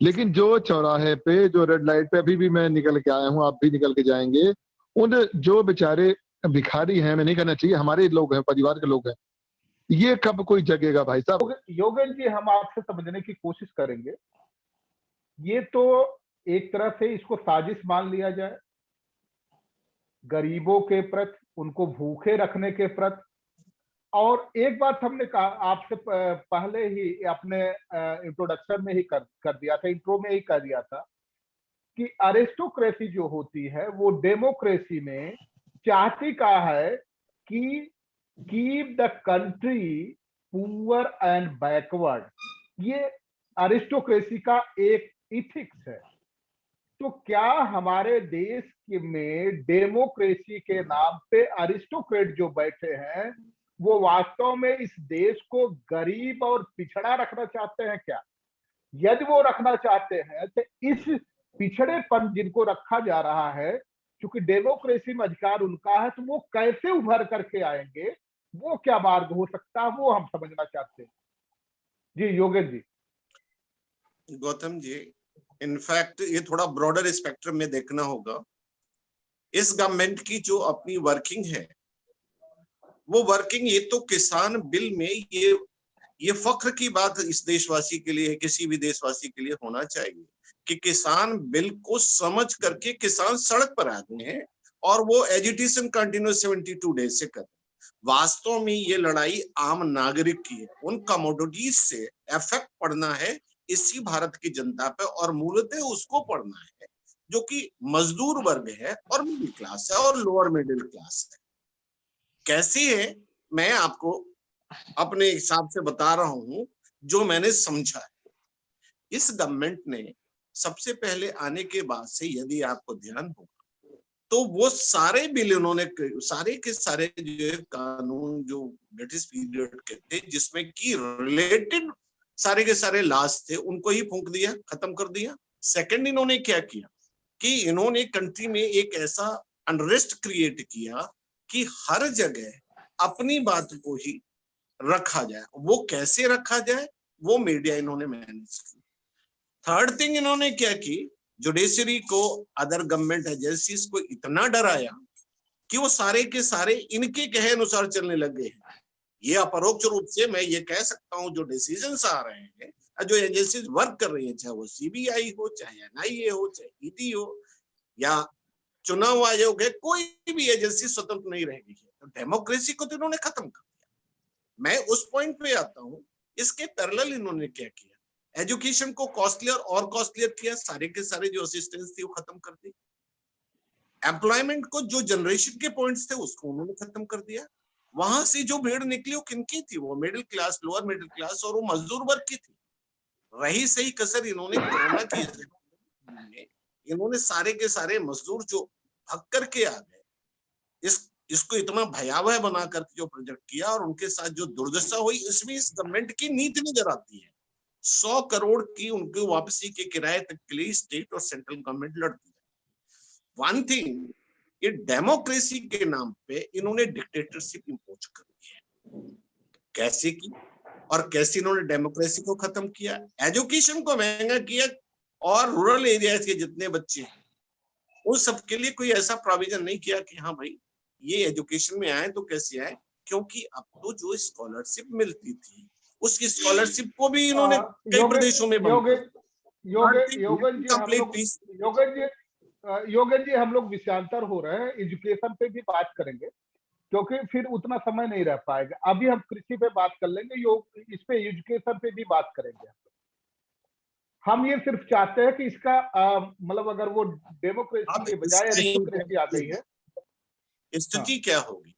लेकिन जो चौराहे पे, जो रेड लाइट पे, अभी भी मैं निकल के आया हूँ, आप भी निकल के जाएंगे, उन जो बेचारे भिखारी हैं, मैं नहीं कहना चाहिए, हमारे लोग हैं, परिवार के लोग हैं, ये कब कोई जगेगा भाई साहब? योगेश जी, हम आपसे समझने की कोशिश करेंगे। ये तो एक तरह से इसको साजिश मान लिया जाए, गरीबों के प्रति, उनको भूखे रखने के प्रति। और एक बात हमने कहा आपसे पहले ही, अपने इंट्रोडक्शन में ही कर दिया था, इंट्रो में ही कर दिया था, कि अरिस्टोक्रेसी जो होती है वो डेमोक्रेसी में चाहती का है कि keep the country poor and backward. ये अरिस्टोक्रेसी का एक इथिक्स है। तो क्या हमारे देश में डेमोक्रेसी के नाम पे अरिस्टोक्रेट जो बैठे हैं, वो वास्तव में इस देश को गरीब और पिछड़ा रखना चाहते हैं क्या? यदि वो रखना चाहते हैं तो इस पिछड़ेपन जिनको रखा जा रहा है, क्योंकि डेमोक्रेसी में अधिकार उनका है, तो वो कैसे उभर करके आएंगे, वो क्या मार्ग हो सकता है, वो हम समझना चाहते हैं। जी योगेश जी। गौतम जी, इनफैक्ट ये थोड़ा ब्रॉडर स्पेक्ट्रम में देखना होगा। इस गवर्नमेंट की जो अपनी वर्किंग है, वो वर्किंग, ये तो किसान बिल में ये फख्र की बात इस देशवासी के लिए, किसी भी देशवासी के लिए होना चाहिए कि किसान बिल को समझ करके किसान सड़क पर आ गए हैं, और वो एजिटेशन कंटिन्यू 72 डेज से कर। वास्तव में ये लड़ाई आम नागरिक की है, उन कमोडिटीज से इफेक्ट पड़ना है इसी भारत की जनता पे, और मूलतः उसको पड़ना है जो कि मजदूर वर्ग है और मिडिल क्लास है और लोअर मिडिल क्लास है। कैसी है, मैं आपको अपने हिसाब से बता रहा हूं जो मैंने समझा है। इस गवर्नमेंट ने सबसे पहले आने के बाद से, यदि आपको ध्यान हो, तो वो सारे बिल उन्होंने, सारे के सारे जो कानून जो ब्रिटिश पीरियड के थे, जिसमें की रिलेटेड सारे के सारे लॉज थे, उनको ही फूंक दिया, खत्म कर दिया। सेकंड, इन्होंने क्या किया कि इन्होंने कंट्री में एक ऐसा अनरेस्ट क्रिएट किया कि हर जगह अपनी बात को ही रखा जाए। वो कैसे रखा जाए, वो मीडिया इन्होंने मैनेज की। थर्ड थिंग, इन्होंने क्या की, जुडिशरी को, अदर गवर्नमेंट एजेंसीज को इतना डराया कि वो सारे के सारे इनके कहे अनुसार चलने लग गए हैं। ये अपरोक्ष रूप से मैं ये कह सकता हूं, जो डिसीजंस आ रहे हैं, जो एजेंसीज वर्क कर रही है, चाहे वो सीबीआई हो, चाहे एनआईए हो, चाहे ईडी हो, या चुनाव आयोग है, कोई भी एजेंसी स्वतंत्र नहीं रहेगी। तो डेमोक्रेसी को तो इन्होंने खत्म कर दिया। मैं उस पॉइंट पे आता हूं, इसके पैरेलल इन्होंने क्या किया, एजुकेशन को कॉस्टलियर और कॉस्टलियर किया, सारे के सारे जो असिस्टेंस थी वो खत्म कर दी। एम्प्लॉयमेंट को, जो जनरेशन के पॉइंट्स थे उसको उन्होंने खत्म कर दिया। वहां से जो भीड़ निकली वो किनकी थी, वो middle class, lower middle class और वो मजदूर वर्ग की थी। रही सही कसर इन्होंने कोरोना की, इन्होंने सारे के सारे मजदूर जो भाग करके आ गए, इसको इतना भयावह बनाकर जो प्रोजेक्ट किया, और उनके साथ जो दुर्दशा हुई, इसमें इस गवर्नमेंट की नीति नजर आती है। 100 करोड़ की उनकी वापसी के किराए तक के लिए स्टेट और सेंट्रल गवर्नमेंट लड़ती है। वन थिंग, ये डेमोक्रेसी के नाम पे इन्होंने डिक्टेटरशिप इंपोज कर दी है। कैसे की और कैसे इन्होंने डेमोक्रेसी को खत्म किया, एजुकेशन को महंगा किया, और रूरल एरियाज के जितने बच्चे हैं उन सबके लिए कोई ऐसा प्रोविजन नहीं किया कि हाँ भाई ये एजुकेशन में आए तो कैसे आए, क्योंकि अब तो जो स्कॉलरशिप मिलती थी उस स्कॉलरशिप को भी इन्होंने कई प्रदेशों में बंद कर दिया। योगेश जी, हम लोग विषयांतर हो रहे हैं, एजुकेशन पे भी बात करेंगे क्योंकि फिर उतना समय नहीं रह पाएगा। अभी हम कृषि पे बात कर लेंगे, योग इस पे एजुकेशन पे भी बात करेंगे। हम ये सिर्फ चाहते हैं कि इसका मतलब अगर वो डेमोक्रेसी अब के बजाय इसकी एरिस्टोक्रेसी आ गई है। स्थिति क्या होगी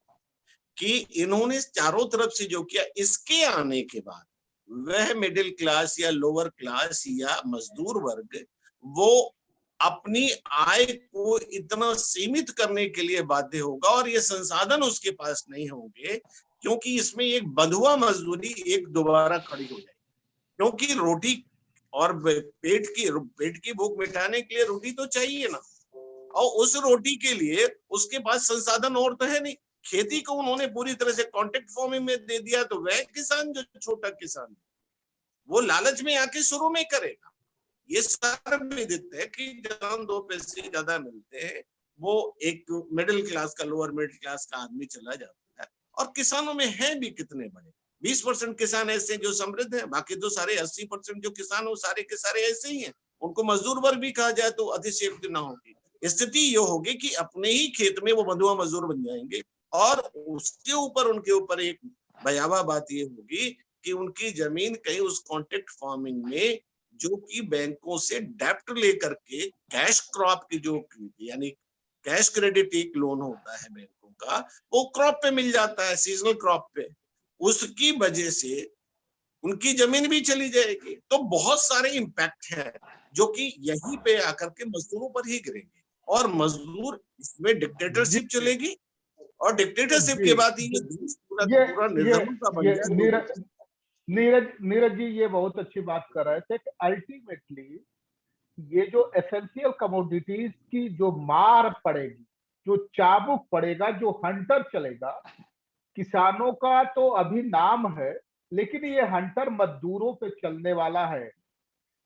कि इन्होंने चारों तरफ से जो किया, इसके आने के बाद वह मिडिल क्लास या लोअर क्लास या मजदूर वर्ग वो अपनी आय को इतना सीमित करने के लिए बाध्य होगा और ये संसाधन उसके पास नहीं होंगे, क्योंकि इसमें एक बंधुआ मजदूरी एक दोबारा खड़ी हो जाएगी। क्योंकि रोटी और पेट की भूख मिटाने के लिए रोटी तो चाहिए ना, और उस रोटी के लिए उसके पास संसाधन और तो है नहीं। खेती को उन्होंने पूरी तरह से कॉन्ट्रैक्ट फार्मिंग में दे दिया, तो वह किसान जो छोटा किसान वो लालच में आके शुरू में करेगा। ये सर्वविदित है कि जहां 2 पैसे ज्यादा मिलते हैं वो एक मिडिल क्लास का, लोअर मिडिल क्लास का आदमी चला जाता है। और किसानों में है भी कितने बड़े, 20% किसान ऐसे जो समृद्ध हैं, बाकी तो सारे 80% जो किसान हो सारे के सारे ऐसे ही हैं। उनको मजदूर वर्ग भी कहा जाए तो अतिशयोक्ति ना होगी। स्थिति ये होगी कि अपने ही खेत में वो बंधुआ मजदूर बन जाएंगे और उसके ऊपर उनके ऊपर एक भयावह बात ये होगी कि उनकी जमीन कहीं उस कॉन्ट्रैक्ट फार्मिंग में, जो कि बैंकों से डेप्ट लेकर के कैश क्रॉप की जो यानी कैश क्रेडिट एक लोन होता है बैंकों का, वो क्रॉप पे मिल जाता है, सीजनल क्रॉप पे, उसकी वजह से उनकी जमीन भी चली जाएगी। तो बहुत सारे इम्पैक्ट हैं जो कि यहीं पे आकर के मजदूरों पर ही गिरेंगे और मजदूर इसमें डिक्टेटरशिप चलेगी और डिक्टेटरशिप के बाद ये देश पूरा ये पूरा निर्धनों का बन जाए। नीरज जी ये बहुत अच्छी बात कर रहे थे कि अल्टीमेटली ये जो एसेंशियल कमोडिटीज की जो मार पड़ेगी, जो चाबुक पड़ेगा, जो हंटर चलेगा, किसानों का तो अभी नाम है, लेकिन ये हंटर मजदूरों पे चलने वाला है।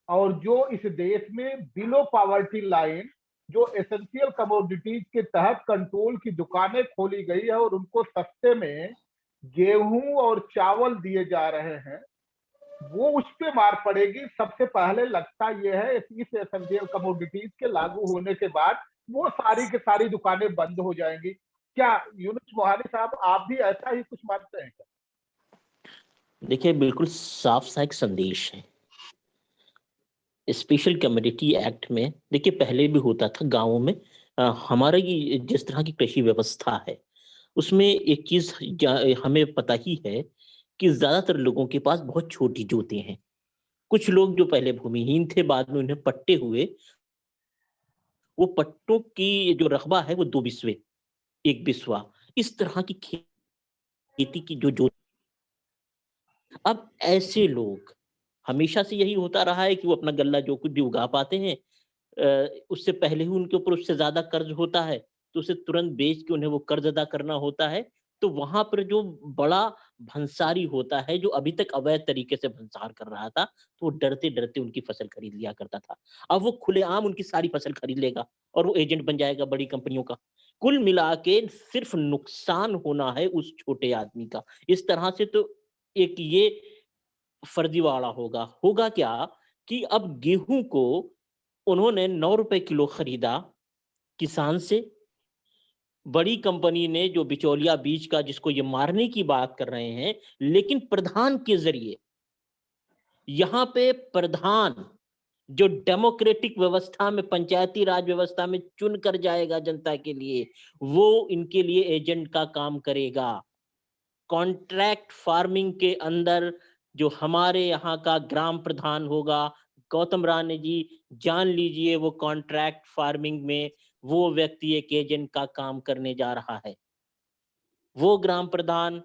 और जो इस देश में बिलो पॉवर्टी लाइन, जो एसेंशियल कमोडिटीज के तहत कंट्रोल की दुकानें खोली गई है और उनको सस्ते में गेहूं और चावल दिए जा रहे हैं, वो उस पे मार पड़ेगी सबसे पहले। लगता यह है इस एसेंशियल कमोडिटीज के लागू होने के बाद वो सारी की सारी दुकानें बंद हो जाएंगी। क्या यूनुस मोहानी साहब आप भी ऐसा ही कुछ मानते हैं क्या? देखिए, बिल्कुल साफ सा एक संदेश है। स्पेशल कमोडिटी एक्ट में देखिए पहले भी होता था गांवों में। हमारा ये जिस तरह की कृषि व्यवस्था है उसमें एक चीज हमें पता ही है कि ज्यादातर लोगों के पास बहुत छोटी जोतें हैं। कुछ लोग जो पहले भूमिहीन थे बाद में उन्हें पट्टे हुए, वो पट्टों की जो रकबा है वो 2 बिस्वे, 1 बिस्वा, इस तरह की खेती की जो अब ऐसे लोग, हमेशा से यही होता रहा है कि वो अपना गल्ला जो कुछ भी उगा पाते हैं, उससे पहले ही उनके ऊपर उससे ज्यादा कर्ज होता है, तो उसे तुरंत बेच के उन्हें वो कर्ज अदा करना होता है। तो वहां पर जो बड़ा भंसारी होता है, जो अभी तक अवैध तरीके से भंसार कर रहा था, तो वो डरते डरते उनकी फसल खरीद लिया करता था। अब वो खुलेआम उनकी सारी फसल खरीद लेगा और वो एजेंट बन जाएगा बड़ी कंपनियों का। कुल मिला के सिर्फ नुकसान होना है उस छोटे आदमी का। इस तरह से तो एक ये फर्जीवाड़ा होगा। होगा क्या कि अब गेहूं को उन्होंने 9 रुपए किलो खरीदा किसान से, बड़ी कंपनी ने जो बिचौलिया बीज का जिसको ये मारने की बात कर रहे हैं, लेकिन प्रधान के जरिए, यहां पे प्रधान जो डेमोक्रेटिक व्यवस्था में, पंचायती राज व्यवस्था में चुन कर जाएगा जनता के लिए, वो इनके लिए एजेंट का काम करेगा। कॉन्ट्रैक्ट फार्मिंग के अंदर जो हमारे यहाँ का ग्राम प्रधान होगा, गौतम राणे जी, जान लीजिए वो कॉन्ट्रैक्ट फार्मिंग में वो व्यक्ति एक एजेंट का काम करने जा रहा है। वो ग्राम प्रधान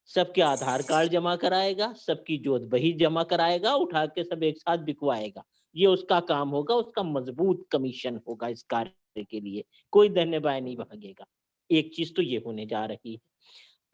सबके आधार कार्ड जमा कराएगा, सबकी जोत बही जमा कराएगा, उठा के सब एक साथ बिकवाएगा। ये उसका काम होगा, उसका मजबूत कमीशन होगा इस कार्य के लिए, कोई धन्य बाय नहीं भागेगा। एक चीज तो ये होने जा रही है।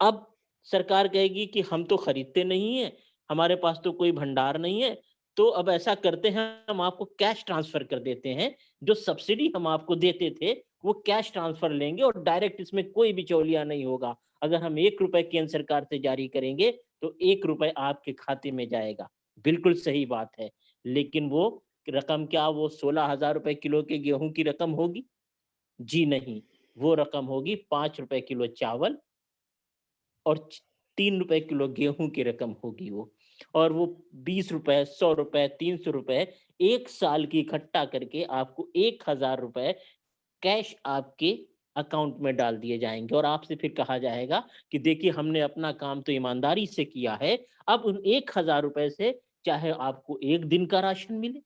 अब सरकार कहेगी कि हम तो खरीदते नहीं है, हमारे पास तो कोई भंडार नहीं है, तो अब ऐसा करते हैं, हम आपको कैश ट्रांसफर कर देते हैं। जो सब्सिडी हम आपको देते थे वो कैश ट्रांसफर लेंगे और डायरेक्ट, इसमें कोई बिचौलिया नहीं होगा। अगर हम 1 रुपए केंद्र सरकार से जारी करेंगे तो 1 रुपए आपके खाते में जाएगा। बिल्कुल सही बात है, लेकिन वो रकम क्या, वो 16,000 रुपए किलो के गेहूं की रकम होगी? जी नहीं, वो रकम होगी 5 रुपए किलो चावल और 3 रुपए किलो गेहूं की रकम होगी वो। और वो 20 रुपए, 100 रुपए, 300 रुपए 1 साल की इकट्ठा करके आपको 1000 रुपए कैश आपके अकाउंट में डाल दिए जाएंगे और आपसे फिर कहा जाएगा कि देखिए हमने अपना काम तो ईमानदारी से किया है, अब उन 1000 रुपए से चाहे आपको 1 दिन का राशन मिले,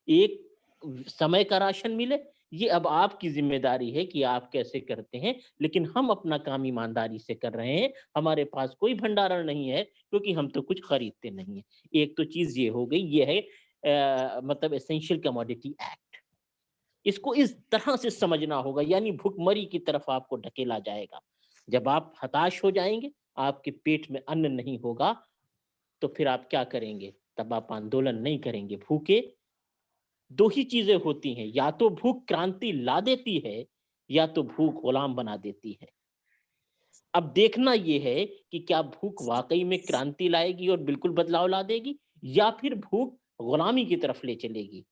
1 समय का राशन मिले, ये अब आपकी जिम्मेदारी है कि आप कैसे करते हैं, लेकिन हम अपना काम ईमानदारी से कर रहे हैं, हमारे पास कोई भंडारण नहीं है क्योंकि हम तो कुछ खरीदते नहीं है। एक तो चीज ये हो गई, ये है मतलब एसेंशियल कमोडिटी एक्ट। इसको इस तरह से समझना होगा, यानी भुखमरी की तरफ आपको ढकेला जाएगा। जब आप हताश हो जाएंगे, आपके पेट में अन्न नहीं होगा, तो फिर आप क्या करेंगे? तब आप आंदोलन नहीं करेंगे। भूखे 2 ही चीजें होती हैं, या तो भूख क्रांति ला देती है या तो भूख गुलाम बना देती है। अब देखना ये है कि क्या भूख वाकई में क्रांति लाएगी और बिल्कुल बदलाव ला देगी, या फिर भूख गुलामी की तरफ ले चलेगी।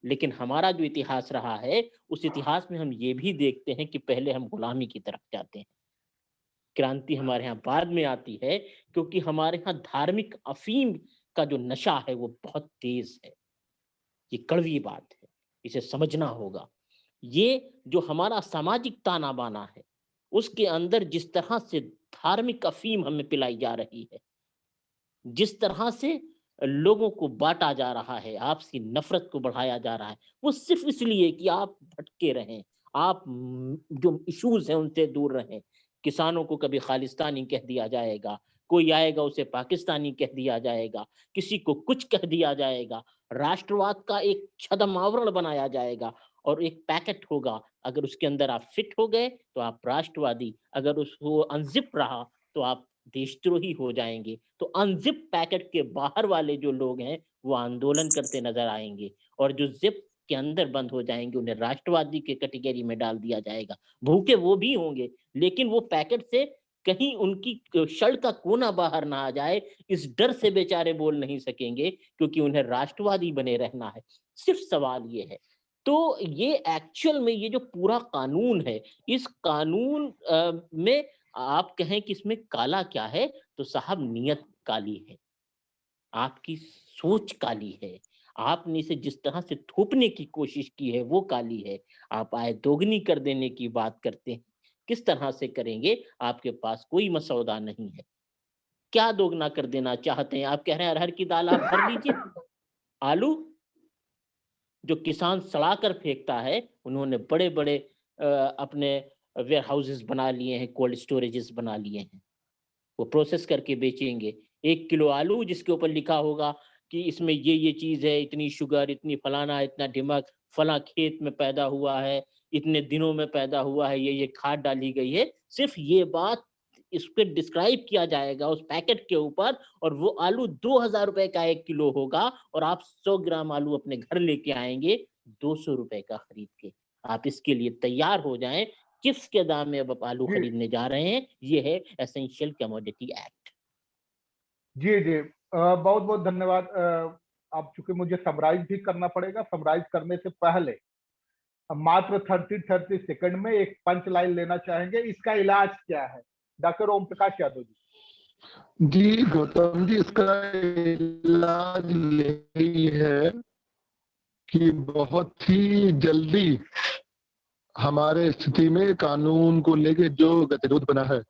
लेकिन हमारा जो इतिहास रहा है, उस इतिहास में हम ये भी देखते हैं कि पहले हम गुलामी की तरफ जाते हैं। क्रांति हमारे यहाँ बाद में आती है क्योंकि हमारे यहाँ धार्मिक अफीम का जो नशा है वो बहुत तेज है। ये कड़वी बात है, इसे समझना होगा। ये जो हमारा सामाजिक ताना बाना है, उसके अंदर जिस तरह से धार्मिक अफीम हमें पिलाई जा रही है, जिस तरह से लोगों को बांटा जा रहा है, आपसी नफरत को बढ़ाया जा रहा है, वो सिर्फ इसलिए कि आप भटके रहें, आप जो इश्यूज हैं उनसे दूर रहें। किसानों को कभी खालिस्तानी कह दिया जाएगा, कोई आएगा उसे पाकिस्तानी कह दिया जाएगा, किसी को कुछ कह दिया जाएगा, राष्ट्रवाद का एक छद्म आवरण बनाया जाएगा और एक पैकेट होगा, अगर उसके अंदर आप फिट हो गए तो आप राष्ट्रवादी, अगर उसको अनजिप रहा तो आप देशद्रोही हो जाएंगे। तो अनजिप पैकेट के बाहर वाले जो लोग हैं वो आंदोलन करते नजर आएंगे, और जो जिप के अंदर बंद हो जाएंगे उन्हें राष्ट्रवादी के कैटेगरी में डाल दिया जाएगा। भूखे वो भी होंगे, लेकिन वो पैकेट से कहीं उनकी शर्ट का कोना बाहर ना आ जाए, इस डर से बेचारे बोल नहीं सकेंगे क्योंकि उन्हें राष्ट्रवादी बने रहना है। सिर्फ सवाल ये है। तो ये एक्चुअल में ये जो पूरा कानून है, इस कानून में आप कहें कि इसमें काला क्या है, तो साहब नियत काली है, आपकी सोच काली है, आपने इसे जिस तरह से थोपने की कोशिश की है वो काली है। आप आय दोगुनी कर देने की बात करते हैं, किस तरह से करेंगे? आपके पास कोई मसौदा नहीं है। क्या दोगुना कर देना चाहते हैं? आप कह रहे हैं अरहर की दाल आप भर लीजिए, आलू जो किसान सड़ा कर फेंकता है, उन्होंने बड़े बड़े अपने वेयर हाउसेस बना लिए हैं, कोल्ड स्टोरेजेस बना लिए हैं, वो प्रोसेस करके बेचेंगे। 1 किलो आलू जिसके ऊपर लिखा होगा कि इसमें ये चीज है, इतनी शुगर, इतनी फलाना, इतना ढिमक, फला खेत में पैदा हुआ है, इतने दिनों में पैदा हुआ है, ये खाद डाली गई है, सिर्फ ये बात इस पे डिस्क्राइब किया जाएगा उस पैकेट के ऊपर, और वो आलू 2000 रुपए का 1 किलो होगा, और आप 100 ग्राम आलू अपने घर लेके आएंगे 200 रुपए का खरीद के। आप इसके लिए तैयार हो जाएं, चिप्स के दाम में अब आप आलू खरीदने जा रहे हैं। ये है एसेंशियल कमोडिटी एक्ट। जी जी, बहुत बहुत धन्यवाद। अब चूंकि मुझे समराइज भी करना पड़ेगा, समराइज करने से पहले मात्र 30 सेकंड में एक पंच लाइन लेना चाहेंगे, इसका इलाज क्या है? डॉक्टर ओम प्रकाश यादव जी। जी गौतम जी, इसका इलाज यही है कि बहुत ही जल्दी हमारे स्थिति में कानून को लेके जो गतिरोध बना है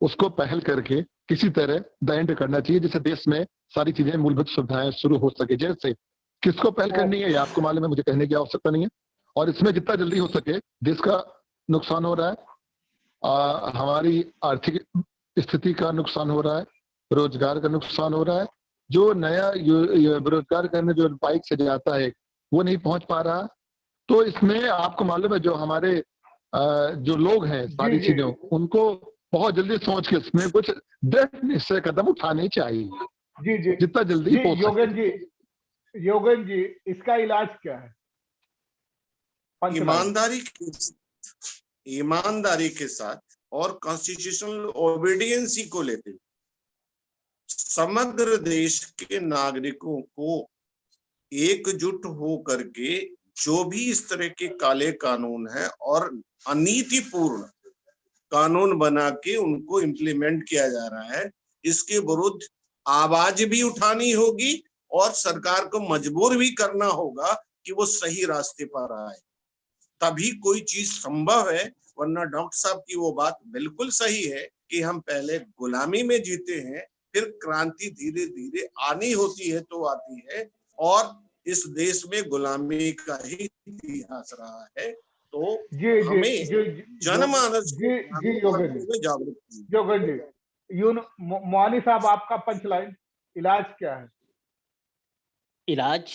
उसको पहल करके किसी तरह द एंड करना चाहिए, जिससे देश में सारी चीजें, मूलभूत सुविधाएं शुरू हो सके। जैसे किसको पहल करनी है ये आपको मालूम है, मुझे कहने की आवश्यकता नहीं है। और इसमें जितना जल्दी हो सके, देश का नुकसान हो रहा है, हमारी आर्थिक स्थिति का नुकसान हो रहा है, रोजगार का नुकसान हो रहा है। जो नया रोजगार करने जो बाइक से जाता है वो नहीं पहुंच पा रहा। तो इसमें आपको मालूम है जो हमारे जो लोग हैं सारी चीजों, उनको बहुत जल्दी सोच के इसमें कुछ दृढ़ निश्चय कदम उठाने चाहिए। जी जी, जितना जल्दी हो सके। योगेन जी, इसका इलाज क्या है? ईमानदारी के साथ और कॉन्स्टिट्यूशनल ओबीडियंसी को लेते हुए समग्र देश के नागरिकों को एकजुट हो करके जो भी इस तरह के काले कानून है और अनीतिपूर्ण कानून बना के उनको इम्प्लीमेंट किया जा रहा है, इसके विरुद्ध आवाज भी उठानी होगी और सरकार को मजबूर भी करना होगा कि वो सही रास्ते पर आए, तभी कोई चीज संभव है। वरना डॉक्टर साहब की वो बात बिल्कुल सही है कि हम पहले गुलामी में जीते हैं, फिर क्रांति धीरे धीरे आनी होती है तो आती है, और इस देश में गुलामी का ही इतिहास रहा है। तो जी हमें जनमानस जी योगेंद्र में जागरूक जी मोहानी साहब, आपका पंच लाइन, इलाज क्या है? इलाज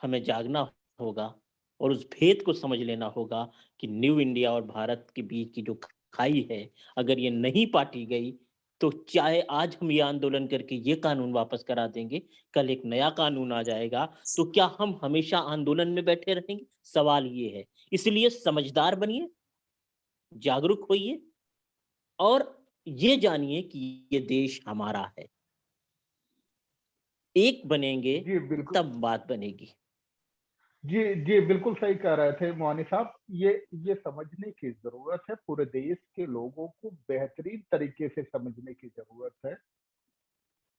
हमें जागना होगा और उस भेद को समझ लेना होगा कि न्यू इंडिया और भारत के बीच की जो खाई है, अगर ये नहीं पाटी गई तो चाहे आज हम ये आंदोलन करके ये कानून वापस करा देंगे, कल एक नया कानून आ जाएगा, तो क्या हम हमेशा आंदोलन में बैठे रहेंगे? सवाल ये है। इसलिए समझदार बनिए, जागरूक होइए और ये जानिए कि ये देश हमारा है। एक बनेंगे जी बिल्कुल, तब बात बनेगी। जी बिल्कुल सही कह रहे थे मोहानी साहब। ये समझने की जरूरत है, पूरे देश के लोगों को बेहतरीन तरीके से समझने की जरूरत है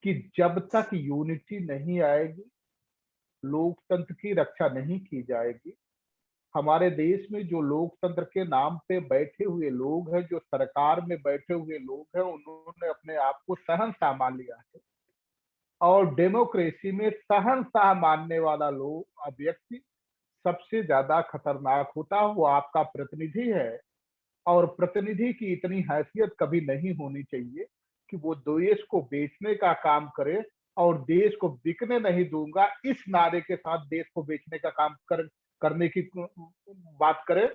कि जब तक यूनिटी नहीं आएगी, लोकतंत्र की रक्षा नहीं की जाएगी। हमारे देश में जो लोकतंत्र के नाम पे बैठे हुए लोग हैं, जो सरकार में बैठे हुए लोग हैं, उन्होंने अपने आप को शहंशाह मान लिया है। और डेमोक्रेसी में शहंशाह मानने वाला लोग व्यक्ति सबसे ज्यादा खतरनाक होता है। वो आपका प्रतिनिधि है, और प्रतिनिधि की इतनी हैसियत कभी नहीं होनी चाहिए कि वो देश को बेचने का काम करे, और देश को बिकने नहीं दूंगा इस नारे के साथ देश को बेचने का काम करने की बात करे।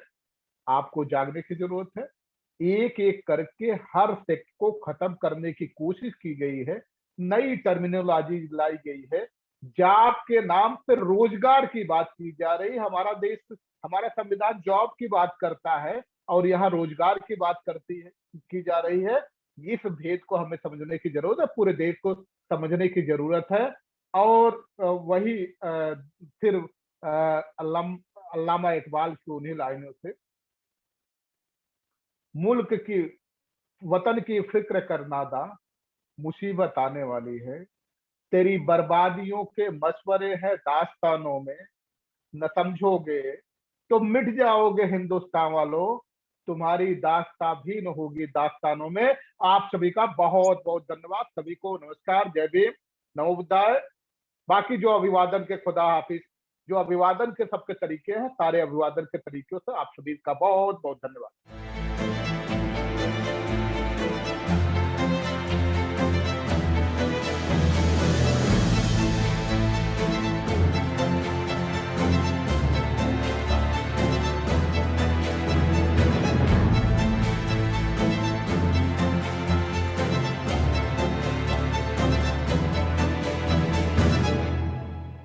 आपको जागने की जरूरत है। एक एक करके हर सेक्ट को खत्म करने की कोशिश की गई है, नई टर्मिनोलॉजी लाई गई है, जॉब के नाम पे रोजगार की बात की जा रही है। हमारा देश, हमारा संविधान जॉब की बात करता है और यहाँ रोजगार की बात करती है, की जा रही है। इस भेद को हमें समझने की जरूरत है, पूरे देश को समझने की जरूरत है। और वही फिर अल्लामा इकबाल की उन्हीं लाइनों से, मुल्क की, वतन की फिक्र कर नादा, मुसीबत आने वाली है। तेरी बर्बादियों के मशवरे हैं दास्तानों में, न समझोगे तो मिट जाओगे हिंदुस्तान वालों, तुम्हारी दास्तां भी न होगी दास्तानों में। आप सभी का बहुत बहुत धन्यवाद। सभी को नमस्कार, जय भीम, नमो बुद्धाय। बाकी जो अभिवादन के, खुदा हाफिज, जो अभिवादन के सबके तरीके हैं, सारे अभिवादन के तरीकों से आप सभी का बहुत बहुत धन्यवाद।